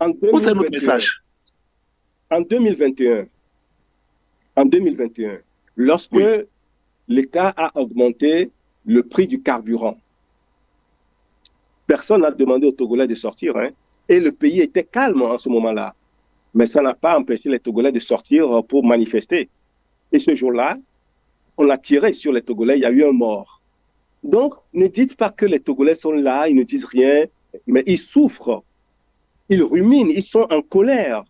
Où c'est notre message? En 2021, lorsque l'État a augmenté le prix du carburant, personne n'a demandé aux Togolais de sortir, et le pays était calme en ce moment-là. Mais ça n'a pas empêché les Togolais de sortir pour manifester. Et ce jour-là, on a tiré sur les Togolais, il y a eu un mort. Donc, ne dites pas que les Togolais sont là, ils ne disent rien, mais ils souffrent, ils ruminent, ils sont en colère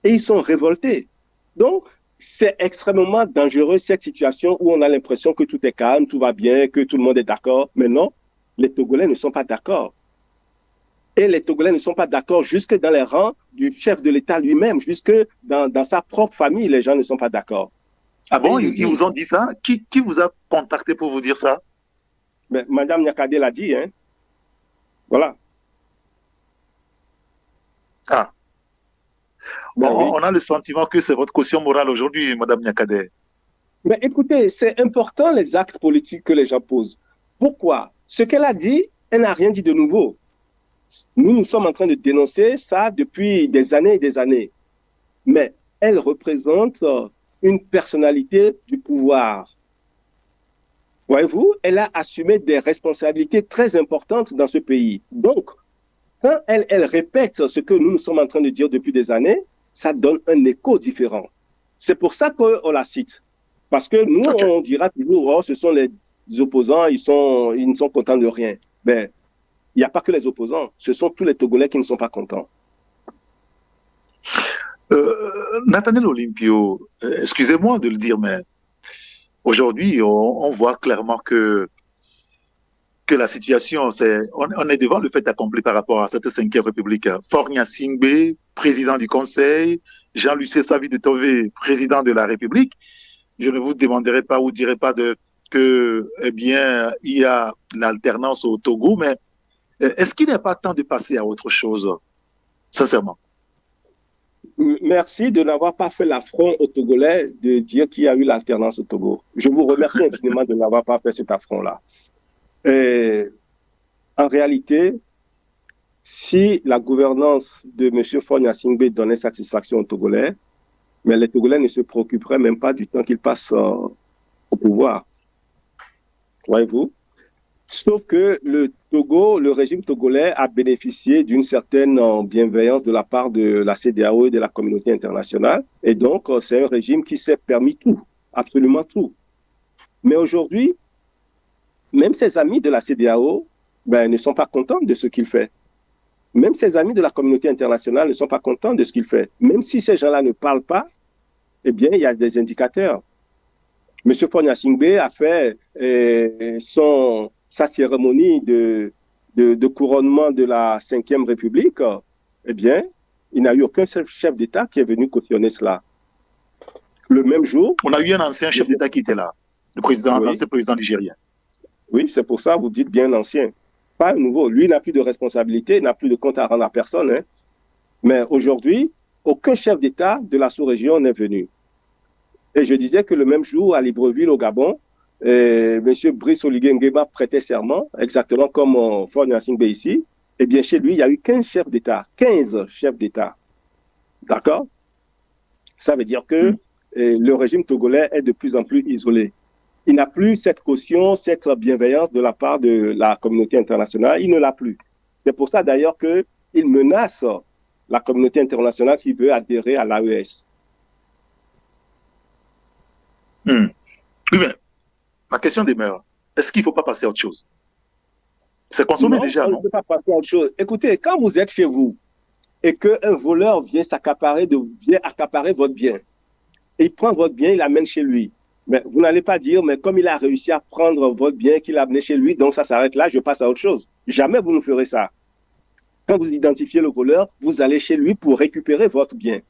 et ils sont révoltés. Donc, c'est extrêmement dangereux cette situation où on a l'impression que tout est calme, tout va bien, que tout le monde est d'accord. Mais non, les Togolais ne sont pas d'accord. Et les Togolais ne sont pas d'accord jusque dans les rangs du chef de l'État lui-même, jusque dans sa propre famille, les gens ne sont pas d'accord. Ah bon, ils vous ont dit ça? Qui vous a contacté pour vous dire ça? Mais Madame Nyakade l'a dit, Voilà. Ah. Bon, oui. On a le sentiment que c'est votre caution morale aujourd'hui, Madame Nyakade. Mais écoutez, c'est important les actes politiques que les gens posent. Pourquoi? Ce qu'elle a dit, elle n'a rien dit de nouveau. Nous sommes en train de dénoncer ça depuis des années et des années. Mais elle représente une personnalité du pouvoir. Voyez-vous, elle a assumé des responsabilités très importantes dans ce pays. Donc, quand elle répète ce que nous sommes en train de dire depuis des années, ça donne un écho différent. C'est pour ça qu'on la cite. Parce que nous, on dira toujours, oh, ce sont les opposants, ils ne sont contents de rien. Ben, il n'y a pas que les opposants, ce sont tous les Togolais qui ne sont pas contents. Nathaniel Olympio, excusez-moi de le dire, mais aujourd'hui, on voit clairement que la situation, on est devant le fait accompli par rapport à cette 5e République. Faure Gnassingbé, président du Conseil, Jean-Lucien Savy de Tové, président de la République. Je ne vous demanderai pas ou dirai pas eh bien, il y a une alternance au Togo, mais est-ce qu'il n'est pas temps de passer à autre chose, sincèrement? Merci de n'avoir pas fait l'affront aux Togolais de dire qu'il y a eu l'alternance au Togo. Je vous remercie infiniment de n'avoir pas fait cet affront-là. En réalité, si la gouvernance de M. Faure Gnassingbé donnait satisfaction aux Togolais, mais les Togolais ne se préoccuperaient même pas du temps qu'ils passent au pouvoir. Voyez-vous? Sauf que le Togo, le régime togolais a bénéficié d'une certaine bienveillance de la part de la CEDEAO et de la communauté internationale. Et donc, c'est un régime qui s'est permis tout, absolument tout. Mais aujourd'hui, même ses amis de la CEDEAO ne sont pas contents de ce qu'il fait. Même ses amis de la communauté internationale ne sont pas contents de ce qu'il fait. Même si ces gens-là ne parlent pas, eh bien, il y a des indicateurs. M. Faure Gnassingbé a fait sa cérémonie de couronnement de la 5e République. Eh bien, il n'y a eu aucun chef d'État qui est venu cautionner cela. Le même jour... On a eu un ancien chef d'État qui était là, l'ancien président nigérien. Oui, c'est pour ça que vous dites bien l'ancien. Pas un nouveau. Lui n'a plus de responsabilité, n'a plus de compte à rendre à personne. Hein. Mais aujourd'hui, aucun chef d'État de la sous-région n'est venu. Et je disais que le même jour, à Libreville, au Gabon, M. Brice Oligui Nguema prêtait serment, exactement comme Faure Gnassingbé ici. Eh bien, chez lui, il y a eu 15 chefs d'État. 15 chefs d'État. D'accord? Ça veut dire que le régime togolais est de plus en plus isolé. Il n'a plus cette caution, cette bienveillance de la part de la communauté internationale. Il ne l'a plus. C'est pour ça d'ailleurs qu'il menace la communauté internationale qui veut adhérer à l'AES. Oui, mais ma question demeure. Est-ce qu'il ne faut pas passer à autre chose? C'est consommé déjà, non? On ne peut pas passer à autre chose. Écoutez, quand vous êtes chez vous et qu'un voleur vient accaparer votre bien, et il prend votre bien, il l'amène chez lui, mais vous n'allez pas dire, mais comme il a réussi à prendre votre bien qu'il a amené chez lui, donc ça s'arrête là, je passe à autre chose. Jamais vous ne ferez ça. Quand vous identifiez le voleur, vous allez chez lui pour récupérer votre bien.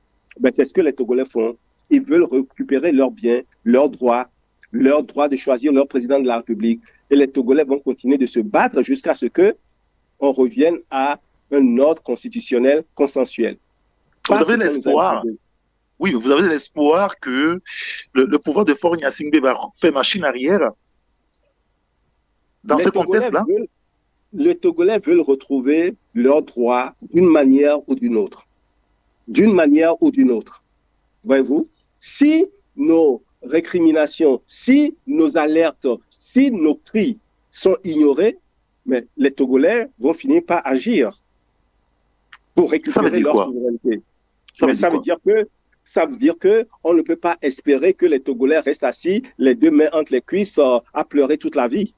C'est ce que les Togolais font. Ils veulent récupérer leurs biens, leurs droits de choisir leur président de la République. Et les Togolais vont continuer de se battre jusqu'à ce qu'on revienne à un ordre constitutionnel consensuel. Vous avez l'espoir. Oui, vous avez l'espoir que le pouvoir de Faure Gnassingbé va faire machine arrière dans ce contexte-là? Les Togolais veulent retrouver leurs droits d'une manière ou d'une autre. D'une manière ou d'une autre. Voyez-vous? Si nos récriminations, si nos alertes, si nos cris sont ignorés, mais les Togolais vont finir par agir pour récupérer leur souveraineté. Ça veut dire que on ne peut pas espérer que les Togolais restent assis, les deux mains entre les cuisses, à pleurer toute la vie.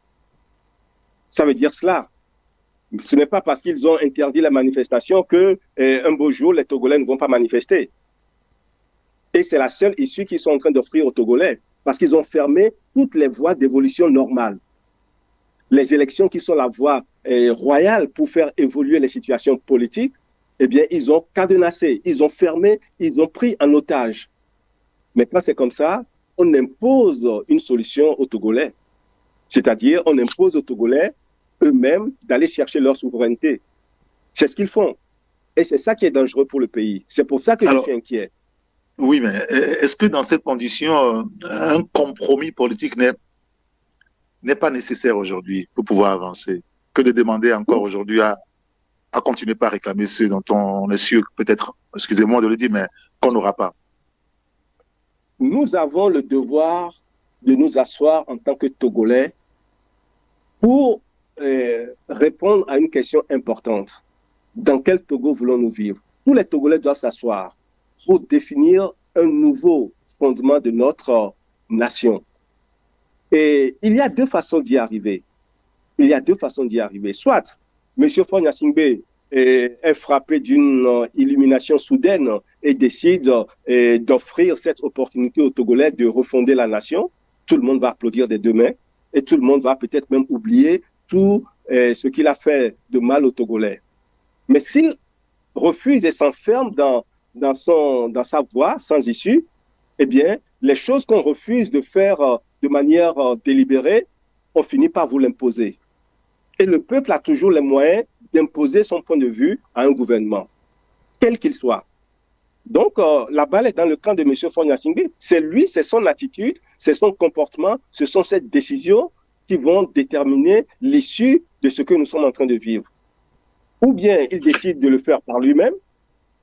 Ça veut dire cela. Ce n'est pas parce qu'ils ont interdit la manifestation que un beau jour, les Togolais ne vont pas manifester. Et c'est la seule issue qu'ils sont en train d'offrir aux Togolais, parce qu'ils ont fermé toutes les voies d'évolution normales. Les élections qui sont la voie royale pour faire évoluer les situations politiques, eh bien, ils ont cadenassé, ils ont fermé, ils ont pris en otage. Mais quand c'est comme ça, on impose une solution aux Togolais. C'est-à-dire, on impose aux Togolais eux-mêmes d'aller chercher leur souveraineté. C'est ce qu'ils font. Et c'est ça qui est dangereux pour le pays. C'est pour ça que je suis inquiet. Oui, mais est-ce que dans cette condition, un compromis politique n'est pas nécessaire aujourd'hui pour pouvoir avancer? Que de demander encore aujourd'hui à continuer par réclamer ceux dont on est sûr, peut-être, excusez-moi de le dire, mais qu'on n'aura pas? Nous avons le devoir de nous asseoir en tant que Togolais pour répondre à une question importante. Dans quel Togo voulons-nous vivre? Tous les Togolais doivent s'asseoir pour définir un nouveau fondement de notre nation. Et il y a deux façons d'y arriver. Soit M. Faure Gnassingbé est frappé d'une illumination soudaine et décide d'offrir cette opportunité aux Togolais de refonder la nation. Tout le monde va applaudir des deux mains et tout le monde va peut-être même oublier tout ce qu'il a fait de mal aux Togolais. Mais s'il refuse et s'enferme dans sa voie sans issue, eh bien, les choses qu'on refuse de faire de manière délibérée, on finit par vous l'imposer. Et le peuple a toujours les moyens d'imposer son point de vue à un gouvernement, quel qu'il soit. Donc, la balle est dans le camp de M. Faure Gnassingbé. C'est lui, c'est son attitude, c'est son comportement, ce sont ces décisions qui vont déterminer l'issue de ce que nous sommes en train de vivre. Ou bien il décide de le faire par lui-même,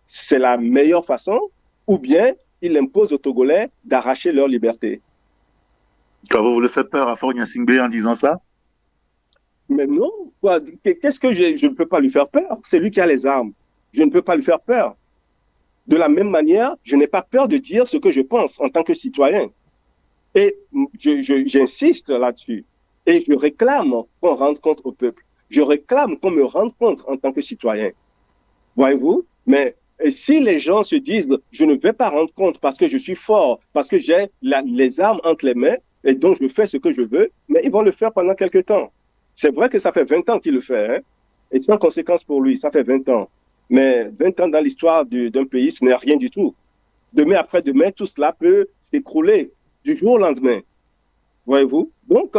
c'est la meilleure façon, ou bien il impose aux Togolais d'arracher leur liberté. Quand vous voulez faire peur à Faure Gnassingbé en disant ça? Mais non, qu'est-ce que je ne peux pas lui faire peur? C'est lui qui a les armes. Je ne peux pas lui faire peur. De la même manière, je n'ai pas peur de dire ce que je pense en tant que citoyen. Et j'insiste là-dessus. Et je réclame qu'on rende compte au peuple. Je réclame qu'on me rende compte en tant que citoyen. Voyez-vous? Mais si les gens se disent « je ne vais pas rendre compte parce que je suis fort, parce que j'ai les armes entre les mains et donc je fais ce que je veux », mais ils vont le faire pendant quelques temps. C'est vrai que ça fait 20 ans qu'il le fait, hein, et sans conséquence pour lui, ça fait 20 ans. Mais 20 ans dans l'histoire d'un pays, ce n'est rien du tout. Demain après demain, tout cela peut s'écrouler du jour au lendemain. Voyez-vous? Donc,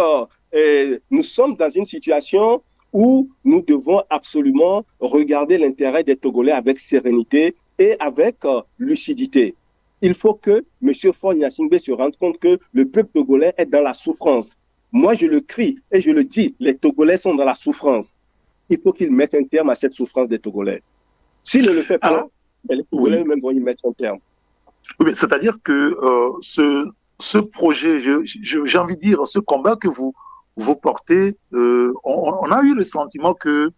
nous sommes dans une situation où nous devons absolument regarder l'intérêt des Togolais avec sérénité et avec lucidité. Il faut que M. Faure Gnassingbé se rende compte que le peuple togolais est dans la souffrance. Moi, je le crie et je le dis, les Togolais sont dans la souffrance. Il faut qu'ils mettent un terme à cette souffrance des Togolais. S'il ne le fait pas, les Togolais eux-mêmes vont y mettre un terme. Oui, c'est-à-dire que ce projet, j'ai envie de dire, ce combat que vous portez, on a eu le sentiment que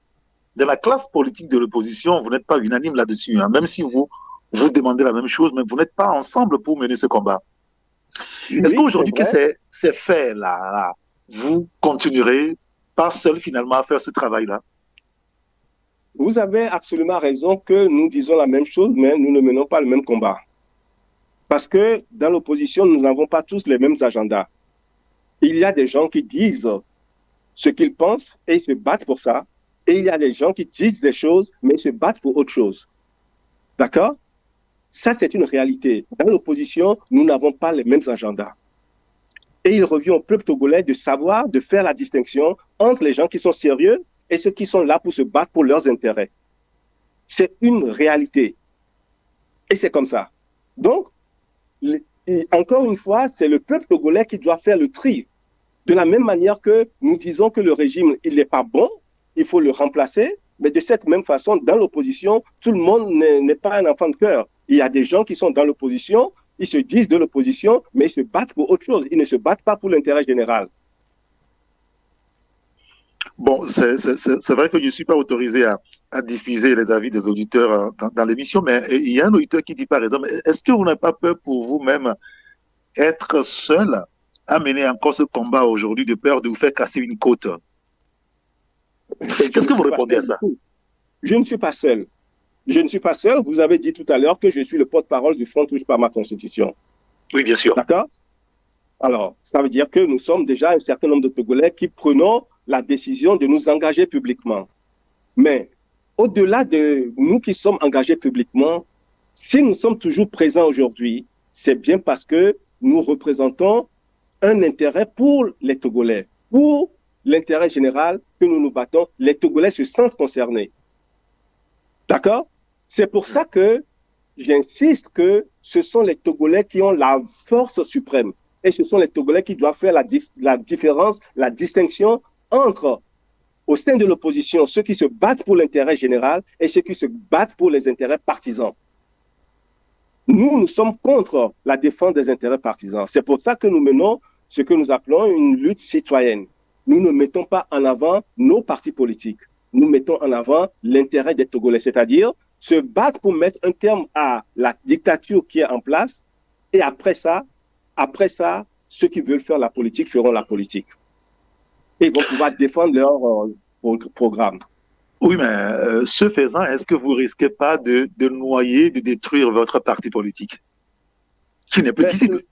dans la classe politique de l'opposition, vous n'êtes pas unanime là-dessus, hein, même si vous demandez la même chose, mais vous n'êtes pas ensemble pour mener ce combat. Est-ce qu'aujourd'hui que c'est fait là, vous continuerez pas seul finalement à faire ce travail-là? Vous avez absolument raison que nous disons la même chose, mais nous ne menons pas le même combat. Parce que dans l'opposition, nous n'avons pas tous les mêmes agendas. Il y a des gens qui disent ce qu'ils pensent et ils se battent pour ça. Et il y a des gens qui disent des choses, mais ils se battent pour autre chose. D'accord? Ça, c'est une réalité. Dans l'opposition, nous n'avons pas les mêmes agendas. Et il revient au peuple togolais de savoir, de faire la distinction entre les gens qui sont sérieux et ceux qui sont là pour se battre pour leurs intérêts. C'est une réalité. Et c'est comme ça. Donc, encore une fois, c'est le peuple togolais qui doit faire le tri. De la même manière que nous disons que le régime, il n'est pas bon, il faut le remplacer, mais de cette même façon, dans l'opposition, tout le monde n'est pas un enfant de cœur. Il y a des gens qui sont dans l'opposition, ils se disent de l'opposition, mais ils se battent pour autre chose. Ils ne se battent pas pour l'intérêt général. Bon, c'est vrai que je ne suis pas autorisé à diffuser les avis des auditeurs dans l'émission, mais il y a un auditeur qui dit par exemple, est-ce que vous n'avez pas peur pour vous-même être seul à mener encore ce combat aujourd'hui de peur de vous faire casser une côte? Qu'est-ce que vous répondez à ça? Je ne suis pas seul. Je ne suis pas seul. Vous avez dit tout à l'heure que je suis le porte-parole du Front Touche par ma Constitution. Oui, bien sûr. D'accord? Alors, ça veut dire que nous sommes déjà un certain nombre de Togolais qui prenons la décision de nous engager publiquement. Mais au-delà de nous qui sommes engagés publiquement, si nous sommes toujours présents aujourd'hui, c'est bien parce que nous représentons un intérêt pour les Togolais, pour l'intérêt général que nous nous battons. Les Togolais se sentent concernés. D'accord? C'est pour ça que j'insiste que ce sont les Togolais qui ont la force suprême. Et ce sont les Togolais qui doivent faire la différence, la distinction entre, au sein de l'opposition, ceux qui se battent pour l'intérêt général et ceux qui se battent pour les intérêts partisans. Nous sommes contre la défense des intérêts partisans. C'est pour ça que nous menons ce que nous appelons une lutte citoyenne. Nous ne mettons pas en avant nos partis politiques. Nous mettons en avant l'intérêt des Togolais, c'est-à-dire se battre pour mettre un terme à la dictature qui est en place. Et après ça, ceux qui veulent faire la politique feront la politique. Et ils vont pouvoir défendre leur programme. Oui, mais ce faisant, est-ce que vous risquez pas de noyer, de détruire votre parti politique qui n'est plus visible?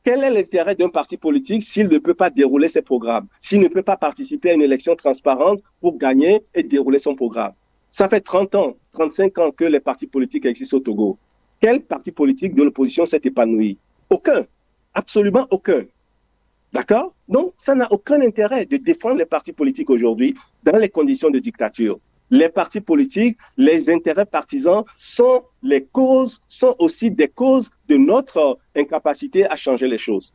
Quel est l'intérêt d'un parti politique s'il ne peut pas dérouler ses programmes, s'il ne peut pas participer à une élection transparente pour gagner et dérouler son programme? Ça fait 30 ans, 35 ans que les partis politiques existent au Togo. Quel parti politique de l'opposition s'est épanoui? Aucun. Absolument aucun. D'accord? Donc, ça n'a aucun intérêt de défendre les partis politiques aujourd'hui dans les conditions de dictature. Les partis politiques, les intérêts partisans sont aussi des causes de notre incapacité à changer les choses.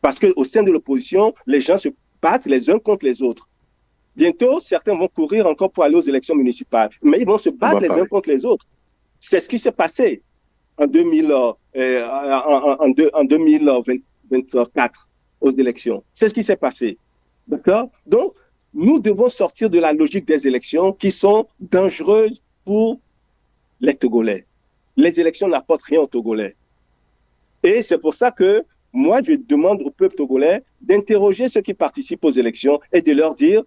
Parce qu'au sein de l'opposition, les gens se battent les uns contre les autres. Bientôt, certains vont courir encore pour aller aux élections municipales, mais ils vont se battre les uns contre les autres. C'est ce qui s'est passé en 2024 aux élections. C'est ce qui s'est passé. D'accord? Donc, nous devons sortir de la logique des élections qui sont dangereuses pour les Togolais. Les élections n'apportent rien aux Togolais. Et c'est pour ça que moi, je demande au peuple togolais d'interroger ceux qui participent aux élections et de leur dire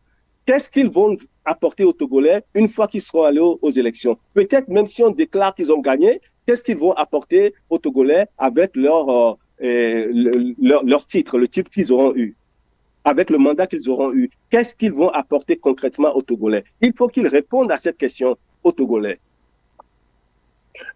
qu'est-ce qu'ils vont apporter aux Togolais une fois qu'ils seront allés aux élections. Peut-être même si on déclare qu'ils ont gagné, qu'est-ce qu'ils vont apporter aux Togolais avec leur titre, le titre qu'ils auront eu, avec le mandat qu'ils auront eu. Qu'est-ce qu'ils vont apporter concrètement aux Togolais? Il faut qu'ils répondent à cette question aux Togolais.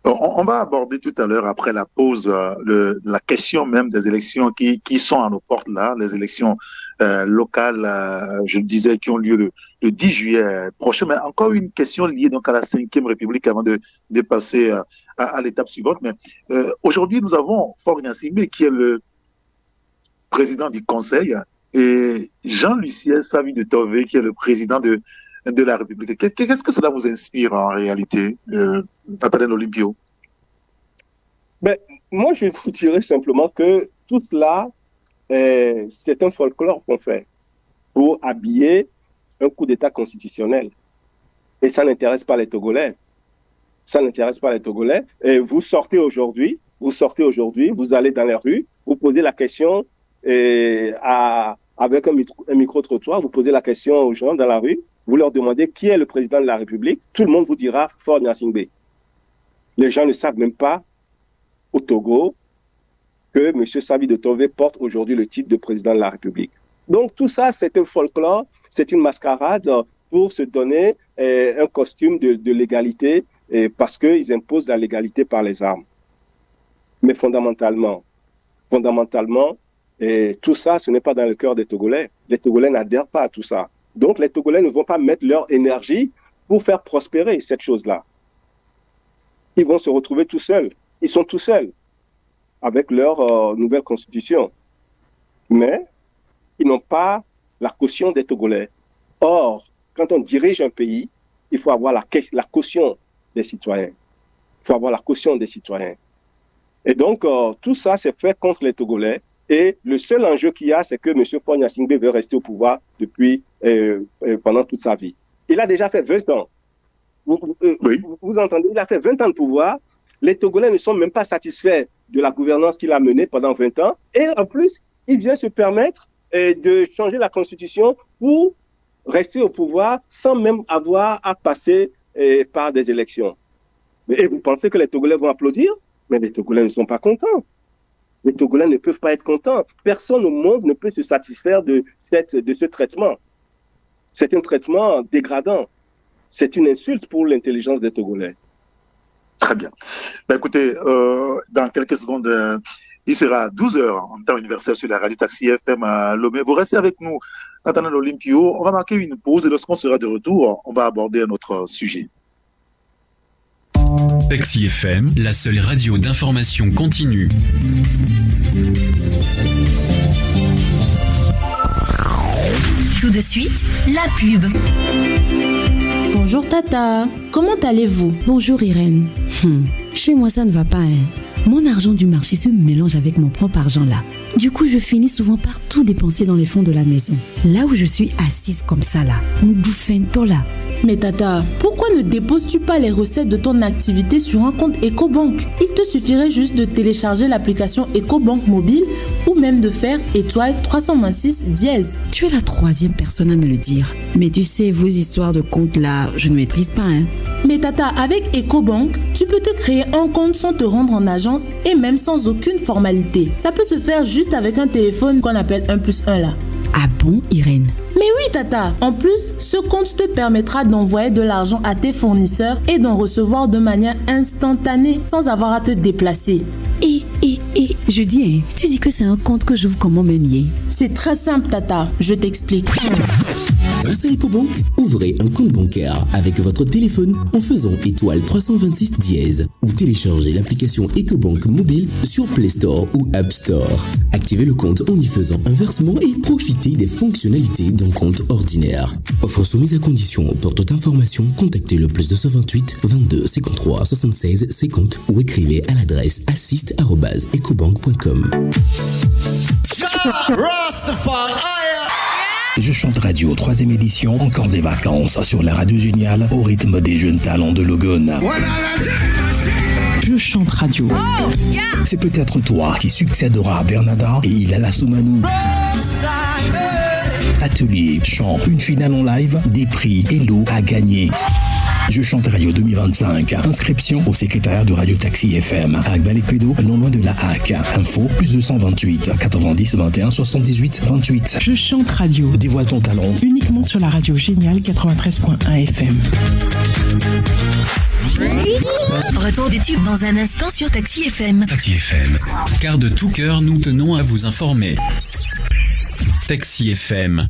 On va aborder tout à l'heure, après la pause, la question même des élections qui sont à nos portes là, les élections locales, je le disais, qui ont lieu le 10 juillet prochain. Mais encore une question liée donc à la 5e République avant de passer à l'étape suivante. Mais aujourd'hui, nous avons Faure Gnassingbé qui est le président du Conseil et Jean-Lucien Savy de Tové qui est le président de la République. Qu'est-ce que cela vous inspire en réalité, Nathaniel Olympio? Moi, je vous dirais simplement que tout cela, c'est un folklore qu'on fait pour habiller un coup d'État constitutionnel. Et ça n'intéresse pas les Togolais. Ça n'intéresse pas les Togolais. Et vous sortez aujourd'hui, vous allez dans les rues, vous posez la question avec un micro-trottoir, vous posez la question aux gens dans la rue, vous leur demandez qui est le président de la République, tout le monde vous dira Faure Gnassingbé. Les gens ne savent même pas au Togo que M. Savy de Tové porte aujourd'hui le titre de président de la République. Donc tout ça, c'est un folklore, c'est une mascarade pour se donner un costume de l'égalité parce qu'ils imposent la légalité par les armes. Mais fondamentalement, tout ça, ce n'est pas dans le cœur des Togolais. Les Togolais n'adhèrent pas à tout ça. Donc, les Togolais ne vont pas mettre leur énergie pour faire prospérer cette chose-là. Ils vont se retrouver tout seuls. Ils sont tout seuls avec leur nouvelle constitution. Mais ils n'ont pas la caution des Togolais. Or, quand on dirige un pays, il faut avoir la caution des citoyens. Il faut avoir la caution des citoyens. Et donc, tout ça, c'est fait contre les Togolais. Et le seul enjeu qu'il y a, c'est que M. Faure Gnassingbé veut rester au pouvoir pendant toute sa vie. Il a déjà fait 20 ans. Vous entendez, il a fait 20 ans de pouvoir. Les Togolais ne sont même pas satisfaits de la gouvernance qu'il a menée pendant 20 ans. Et en plus, il vient se permettre de changer la constitution pour rester au pouvoir sans même avoir à passer par des élections. Et vous pensez que les Togolais vont applaudir? Mais les Togolais ne sont pas contents. Les Togolais ne peuvent pas être contents. Personne au monde ne peut se satisfaire de ce traitement. C'est un traitement dégradant. C'est une insulte pour l'intelligence des Togolais. Très bien. Écoutez, dans quelques secondes, il sera 12h en temps universel sur la radio Taxi FM à Lomé. Vous restez avec nous, Nathaniel Olympio. On va marquer une pause et lorsqu'on sera de retour, on va aborder un autre sujet. Taxi FM, la seule radio d'information continue. Tout de suite, la pub. Bonjour Tata, comment allez-vous? Bonjour Irène. Chez moi ça ne va pas, Mon argent du marché se mélange avec mon propre argent là. Du coup, je finis souvent par tout dépenser dans les fonds de la maison. Là où je suis assise comme ça là, nous bouffons là. Mais Tata, pourquoi ne déposes-tu pas les recettes de ton activité sur un compte EcoBank? Il te suffirait juste de télécharger l'application EcoBank mobile ou même de faire étoile 326 dièse. Tu es la troisième personne à me le dire. Mais tu sais, vos histoires de compte là, je ne maîtrise pas, hein. Mais Tata, avec EcoBank, tu peux te créer un compte sans te rendre en agence et même sans aucune formalité. Ça peut se faire juste avec un téléphone qu'on appelle 1+1 là. Ah bon, Irène? Mais oui, Tata. En plus, ce compte te permettra d'envoyer de l'argent à tes fournisseurs et d'en recevoir de manière instantanée sans avoir à te déplacer. Je dis, hein, tu dis que c'est un compte que j'ouvre comment manier? C'est très simple, Tata. Je t'explique. Grâce à EcoBank, ouvrez un compte bancaire avec votre téléphone en faisant étoile 326 dièse ou téléchargez l'application EcoBank mobile sur Play Store ou App Store. Activez le compte en y faisant un versement et profitez des fonctionnalités d'un compte ordinaire. Offre soumise à condition. Pour toute information, contactez le +228 22 53 76 50 ou écrivez à l'adresse assist@ecobank.com. Je chante radio, 3e édition, encore des vacances sur la radio géniale au rythme des jeunes talents de Logone. Je chante radio. C'est peut-être toi qui succédera à Bernada et Ilala Soumanou. Atelier, chant, une finale en live, des prix et l'eau à gagner. Je chante radio 2025. Inscription au secrétariat de Radio Taxi FM à Agbalek-Pédo, non loin de la HAC. Info +228 90 21 78 28. Je chante radio. Dévoile ton talent. Uniquement sur la radio géniale 93.1 FM. Retour des tubes dans un instant sur Taxi FM. Taxi FM. Car de tout cœur, nous tenons à vous informer. Taxi FM.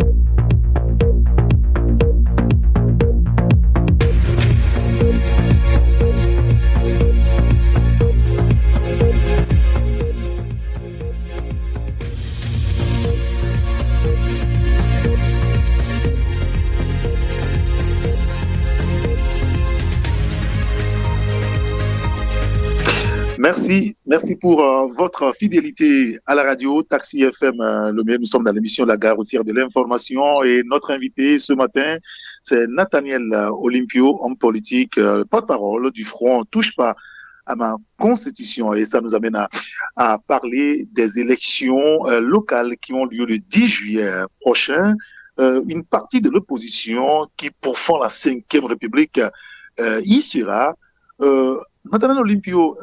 Merci pour votre fidélité à la radio Taxi FM. Nous sommes dans l'émission La Gare routière de l'information et notre invité ce matin, c'est Nathaniel Olympio, homme politique, porte-parole du Front Touche pas à ma constitution. Et ça nous amène à parler des élections locales qui ont lieu le 10 juillet prochain. Une partie de l'opposition qui pourfend la 5e République y sera. Nathaniel Olympio,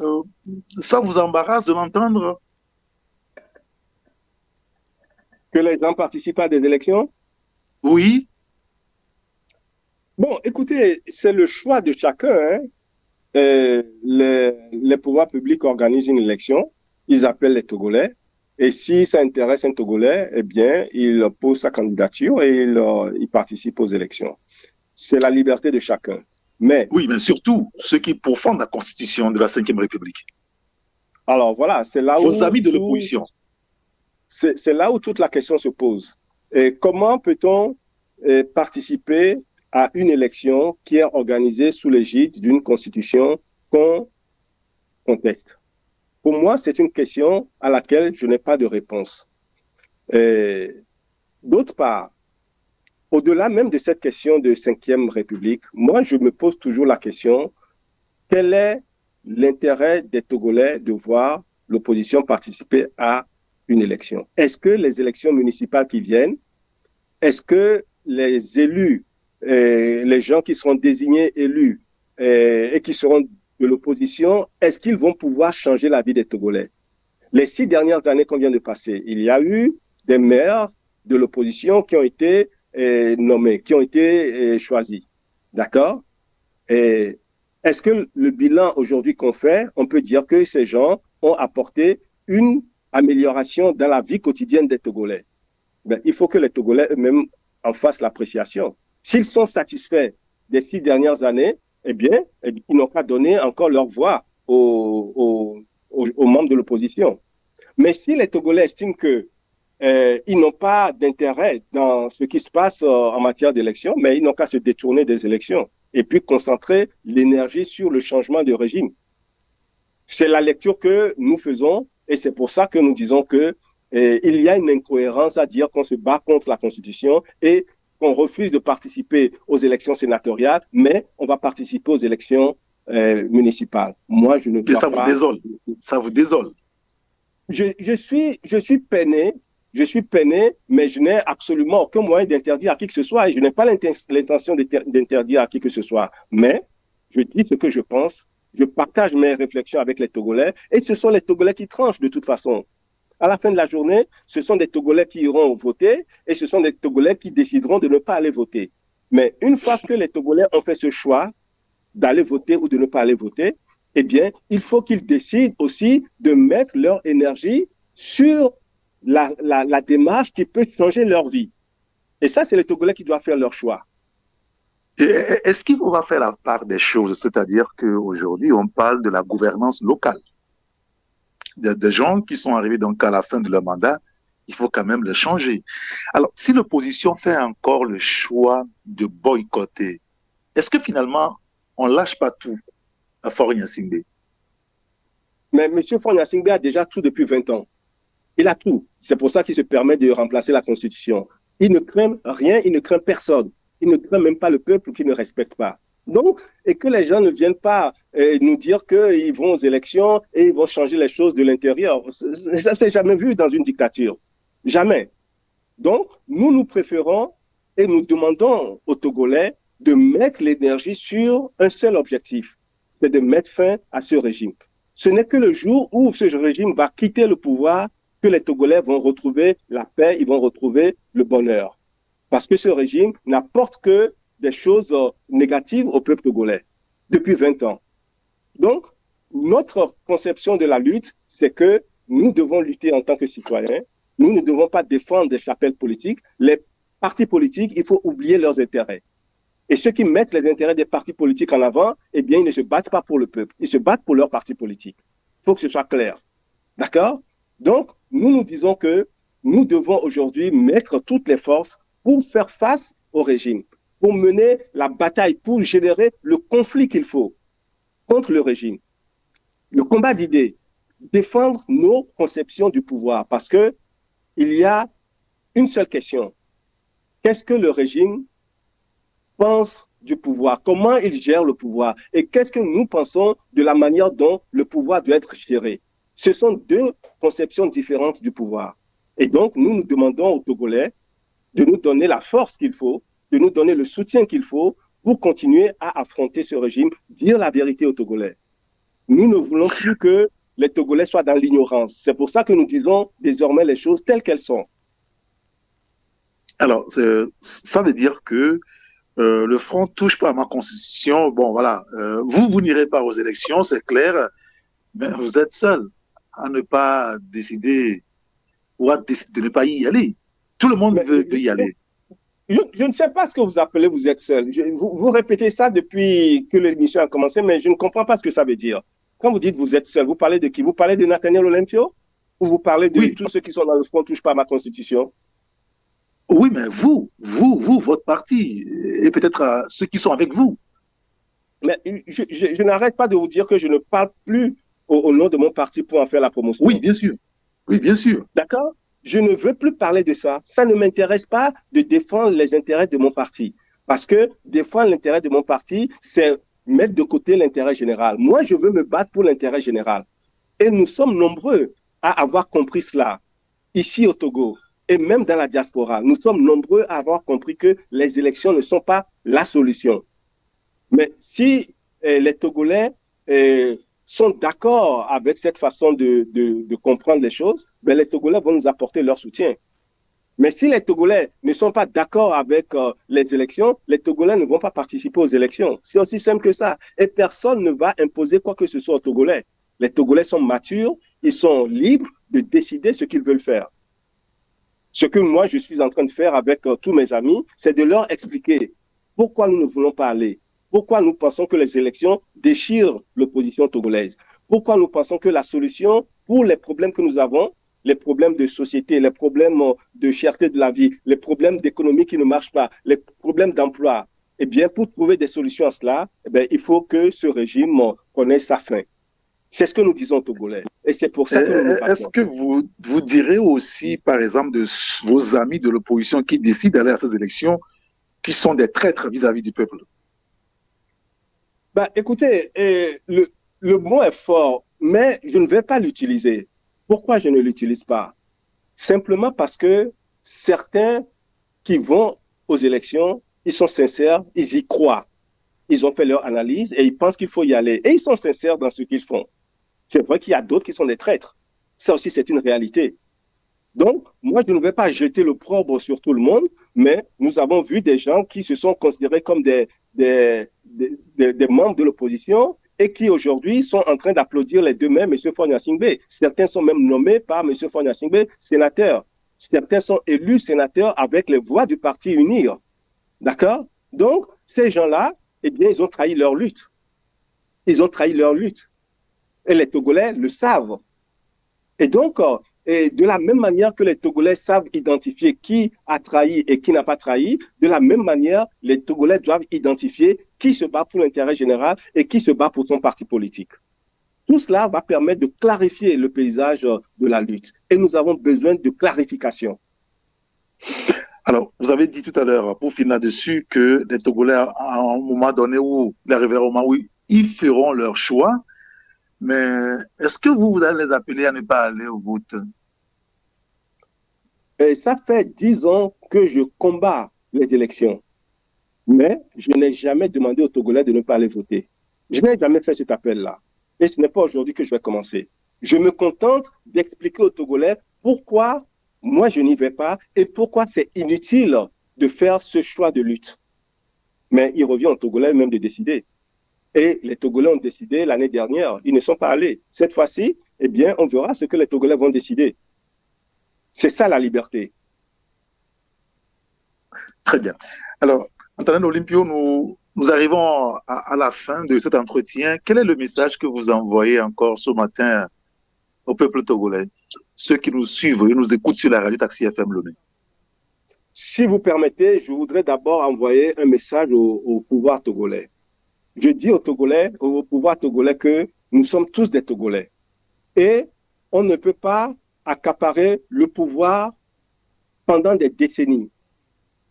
ça vous embarrasse de l'entendre? Que les gens participent à des élections? Oui. Bon, écoutez, c'est le choix de chacun. Hein. Les pouvoirs publics organisent une élection, ils appellent les Togolais, et si ça intéresse un Togolais, eh bien, il pose sa candidature et il participe aux élections. C'est la liberté de chacun. Mais surtout ceux qui pourfendent la constitution de la 5e République. Alors voilà, c'est là où... Vos amis de l'opposition. C'est là où toute la question se pose. Et comment peut-on participer à une élection qui est organisée sous l'égide d'une constitution qu'on conteste? Pour moi, c'est une question à laquelle je n'ai pas de réponse. D'autre part, au-delà même de cette question de 5e République, moi, je me pose toujours la question, quel est l'intérêt des Togolais de voir l'opposition participer à une élection? Est-ce que les élections municipales qui viennent, est-ce que les élus, les gens qui seront désignés élus et qui seront de l'opposition, est-ce qu'ils vont pouvoir changer la vie des Togolais? Les 6 dernières années qu'on vient de passer, il y a eu des maires de l'opposition qui ont été nommés, qui ont été choisis. D'accord? Et est-ce que le bilan aujourd'hui qu'on fait, on peut dire que ces gens ont apporté une amélioration dans la vie quotidienne des Togolais? Ben, il faut que les Togolais eux-mêmes en fassent l'appréciation. S'ils sont satisfaits des 6 dernières années, eh bien, ils n'ont pas donné encore leur voix aux membres de l'opposition. Mais si les Togolais estiment que ils n'ont pas d'intérêt dans ce qui se passe en matière d'élection, mais ils n'ont qu'à se détourner des élections et puis concentrer l'énergie sur le changement de régime. C'est la lecture que nous faisons et c'est pour ça que nous disons que il y a une incohérence à dire qu'on se bat contre la Constitution et qu'on refuse de participer aux élections sénatoriales, mais on va participer aux élections municipales. Moi, je ne vois pas... Ça vous désole. Ça vous désole. Je suis peiné, mais je n'ai absolument aucun moyen d'interdire à qui que ce soit et je n'ai pas l'intention d'interdire à qui que ce soit. Mais je dis ce que je pense, je partage mes réflexions avec les Togolais et ce sont les Togolais qui tranchent de toute façon. À la fin de la journée, ce sont des Togolais qui iront voter et ce sont des Togolais qui décideront de ne pas aller voter. Mais une fois que les Togolais ont fait ce choix d'aller voter ou de ne pas aller voter, eh bien, il faut qu'ils décident aussi de mettre leur énergie sur la démarche qui peut changer leur vie. Et ça, c'est les Togolais qui doivent faire leur choix. Est-ce qu'il va faire la part des choses? C'est-à-dire qu'aujourd'hui, on parle de la gouvernance locale. Des gens qui sont arrivés donc à la fin de leur mandat, il faut quand même le changer. Alors, si l'opposition fait encore le choix de boycotter, est-ce que finalement, on lâche pas tout à Faure Gnassingbé? Mais M. Faure Gnassingbé a déjà tout depuis 20 ans. Il a tout. C'est pour ça qu'il se permet de remplacer la Constitution. Il ne craint rien, il ne craint personne. Il ne craint même pas le peuple qu'il ne respecte pas. Donc, et que les gens ne viennent pas nous dire qu'ils vont aux élections et ils vont changer les choses de l'intérieur. Ça s'est jamais vu dans une dictature. Jamais. Donc, nous préférons et nous demandons aux Togolais de mettre l'énergie sur un seul objectif, c'est de mettre fin à ce régime. Ce n'est que le jour où ce régime va quitter le pouvoir que les Togolais vont retrouver la paix, ils vont retrouver le bonheur. Parce que ce régime n'apporte que des choses négatives au peuple togolais depuis 20 ans. Donc, notre conception de la lutte, c'est que nous devons lutter en tant que citoyens. Nous ne devons pas défendre des chapelles politiques. Les partis politiques, il faut oublier leurs intérêts. Et ceux qui mettent les intérêts des partis politiques en avant, eh bien, ils ne se battent pas pour le peuple. Ils se battent pour leur parti politique. Il faut que ce soit clair. D'accord? Donc, nous disons que nous devons aujourd'hui mettre toutes les forces pour faire face au régime, pour mener la bataille, pour générer le conflit qu'il faut contre le régime. Le combat d'idées, défendre nos conceptions du pouvoir, parce que il y a une seule question. Qu'est-ce que le régime pense du pouvoir? Comment il gère le pouvoir? Et qu'est-ce que nous pensons de la manière dont le pouvoir doit être géré? Ce sont deux conceptions différentes du pouvoir. Et donc, nous demandons aux Togolais de nous donner la force qu'il faut, de nous donner le soutien qu'il faut pour continuer à affronter ce régime, dire la vérité aux Togolais. Nous ne voulons plus que les Togolais soient dans l'ignorance. C'est pour ça que nous disons désormais les choses telles qu'elles sont. Alors, ça veut dire que le Front touche pas à ma constitution. Bon, voilà, vous n'irez pas aux élections, c'est clair, mais vous êtes seul à ne pas décider ou à décider de ne pas y aller. Tout le monde veut y aller. Je ne sais pas ce que vous appelez vous êtes seul. Vous répétez ça depuis que l'émission a commencé, mais je ne comprends pas ce que ça veut dire. Quand vous dites vous êtes seul, vous parlez de qui? Vous parlez de Nathaniel Olympio? Ou vous parlez de tous ceux qui sont dans le Front touche pas à ma constitution? Oui, mais vous, votre parti, et peut-être ceux qui sont avec vous. Mais je n'arrête pas de vous dire que je ne parle plus au nom de mon parti pour en faire la promotion. Oui, bien sûr. Oui, bien sûr. D'accord? Je ne veux plus parler de ça. Ça ne m'intéresse pas de défendre les intérêts de mon parti. Parce que défendre l'intérêt de mon parti, c'est mettre de côté l'intérêt général. Moi, je veux me battre pour l'intérêt général. Et nous sommes nombreux à avoir compris cela. Ici au Togo, et même dans la diaspora, nous sommes nombreux à avoir compris que les élections ne sont pas la solution. Mais si les Togolais sont d'accord avec cette façon de comprendre les choses, ben les Togolais vont nous apporter leur soutien. Mais si les Togolais ne sont pas d'accord avec les élections, les Togolais ne vont pas participer aux élections. C'est aussi simple que ça. Et personne ne va imposer quoi que ce soit aux Togolais. Les Togolais sont matures, ils sont libres de décider ce qu'ils veulent faire. Ce que moi, je suis en train de faire avec tous mes amis, c'est de leur expliquer pourquoi nous ne voulons pas aller. Pourquoi nous pensons que les élections déchirent l'opposition togolaise? Pourquoi nous pensons que la solution pour les problèmes que nous avons, les problèmes de société, les problèmes de cherté de la vie, les problèmes d'économie qui ne marchent pas, les problèmes d'emploi, eh bien, pour trouver des solutions à cela, eh bien, il faut que ce régime connaisse sa fin. C'est ce que nous disons aux Togolais. Et c'est pour ça que nous nous battons. Est-ce que vous direz aussi, par exemple, de vos amis de l'opposition qui décident d'aller à ces élections, qui sont des traîtres vis-à-vis du peuple? Écoutez, le mot est fort, mais je ne vais pas l'utiliser. Pourquoi je ne l'utilise pas? Simplement parce que certains qui vont aux élections, ils sont sincères, ils y croient. Ils ont fait leur analyse et ils pensent qu'il faut y aller. Et ils sont sincères dans ce qu'ils font. C'est vrai qu'il y a d'autres qui sont des traîtres. Ça aussi, c'est une réalité. Donc, moi, je ne vais pas jeter l'opprobre sur tout le monde, mais nous avons vu des gens qui se sont considérés comme des membres de l'opposition et qui aujourd'hui sont en train d'applaudir les deux mêmes, M. Faure Gnassingbé. Certains sont même nommés par M. Faure Gnassingbé sénateur. Certains sont élus sénateurs avec les voix du parti UNIR. D'accord? Donc, ces gens-là, eh bien, ils ont trahi leur lutte. Ils ont trahi leur lutte. Et les Togolais le savent. Et donc, et de la même manière que les Togolais savent identifier qui a trahi et qui n'a pas trahi, de la même manière, les Togolais doivent identifier qui se bat pour l'intérêt général et qui se bat pour son parti politique. Tout cela va permettre de clarifier le paysage de la lutte. Et nous avons besoin de clarification. Alors, vous avez dit tout à l'heure, pour finir là-dessus, que les Togolais, à un moment donné où il arrivera au moment où ils feront leur choix, mais est-ce que vous allez les appeler à ne pas aller au vote? Et ça fait 10 ans que je combats les élections. Mais je n'ai jamais demandé aux Togolais de ne pas aller voter. Je n'ai jamais fait cet appel-là. Et ce n'est pas aujourd'hui que je vais commencer. Je me contente d'expliquer aux Togolais pourquoi moi je n'y vais pas et pourquoi c'est inutile de faire ce choix de lutte. Mais il revient aux Togolais même de décider. Et les Togolais ont décidé l'année dernière. Ils ne sont pas allés. Cette fois-ci, eh bien, on verra ce que les Togolais vont décider. C'est ça la liberté. Très bien. Alors, Antonin Olympio, nous arrivons à la fin de cet entretien. Quel est le message que vous envoyez encore ce matin au peuple togolais, ceux qui nous suivent et nous écoutent sur la radio Taxi FM Lomé? Si vous permettez, je voudrais d'abord envoyer un message au pouvoir togolais. Je dis aux Togolais, au pouvoir togolais, que nous sommes tous des Togolais. Et on ne peut pas accaparer le pouvoir pendant des décennies.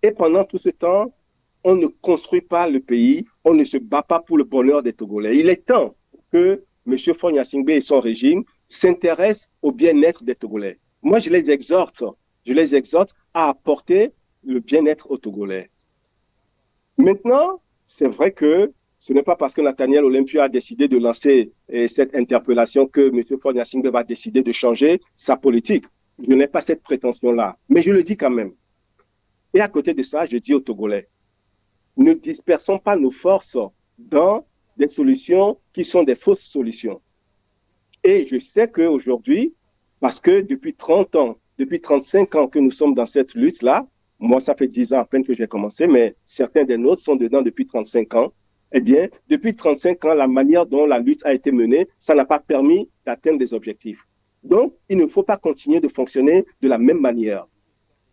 Et pendant tout ce temps, on ne construit pas le pays, on ne se bat pas pour le bonheur des Togolais. Il est temps que M. Faure Gnassingbé et son régime s'intéressent au bien-être des Togolais. Moi, je les exhorte à apporter le bien-être aux Togolais. Maintenant, c'est vrai que ce n'est pas parce que Nathaniel Olympio a décidé de lancer cette interpellation que M. Faure Gnassingbé va décider de changer sa politique. Je n'ai pas cette prétention-là, mais je le dis quand même. Et à côté de ça, je dis aux Togolais, ne dispersons pas nos forces dans des solutions qui sont des fausses solutions. Et je sais qu'aujourd'hui, parce que depuis 30 ans, depuis 35 ans que nous sommes dans cette lutte-là, moi ça fait 10 ans à peine que j'ai commencé, mais certains des nôtres sont dedans depuis 35 ans, eh bien, depuis 35 ans, la manière dont la lutte a été menée, ça n'a pas permis d'atteindre des objectifs. Donc, il ne faut pas continuer de fonctionner de la même manière.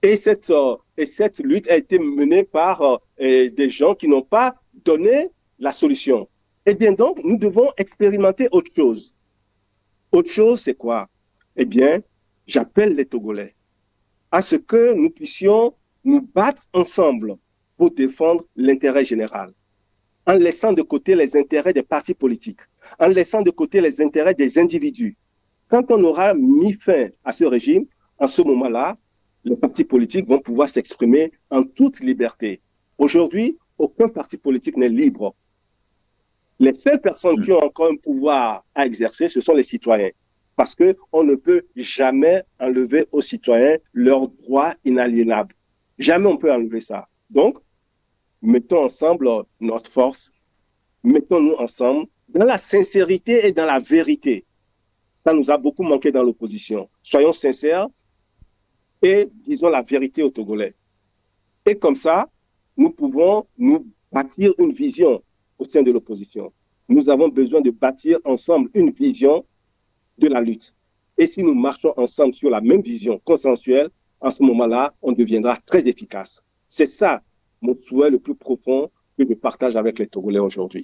Et cette lutte a été menée par des gens qui n'ont pas donné la solution. Eh bien, donc, nous devons expérimenter autre chose. Autre chose, c'est quoi? Eh bien, j'appelle les Togolais à ce que nous puissions nous battre ensemble pour défendre l'intérêt général, en laissant de côté les intérêts des partis politiques, en laissant de côté les intérêts des individus. Quand on aura mis fin à ce régime, en ce moment-là, les partis politiques vont pouvoir s'exprimer en toute liberté. Aujourd'hui, aucun parti politique n'est libre. Les seules personnes qui ont encore un pouvoir à exercer, ce sont les citoyens. Parce qu'on ne peut jamais enlever aux citoyens leurs droits inaliénables. Jamais on peut enlever ça. Donc, mettons ensemble notre force, mettons-nous ensemble dans la sincérité et dans la vérité. Ça nous a beaucoup manqué dans l'opposition. Soyons sincères et disons la vérité aux Togolais. Et comme ça, nous pouvons nous bâtir une vision au sein de l'opposition. Nous avons besoin de bâtir ensemble une vision de la lutte. Et si nous marchons ensemble sur la même vision consensuelle, en ce moment-là, on deviendra très efficace. C'est ça mon souhait le plus profond que je partage avec les Togolais aujourd'hui.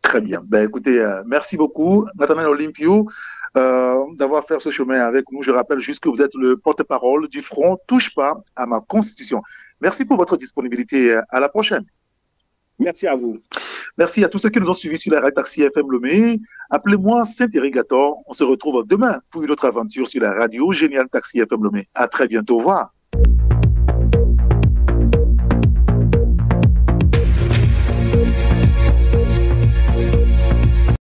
Très bien. Ben, écoutez, merci beaucoup, Nathaniel Olympio, d'avoir fait ce chemin avec nous. Je rappelle juste que vous êtes le porte-parole du Front Touche pas à ma Constitution. Merci pour votre disponibilité. À la prochaine. Merci à vous. Merci à tous ceux qui nous ont suivis sur la radio Taxi FM Lomé. Appelez-moi Saint-Irrigator. On se retrouve demain pour une autre aventure sur la radio Génial Taxi FM Lomé. À très bientôt. Au revoir.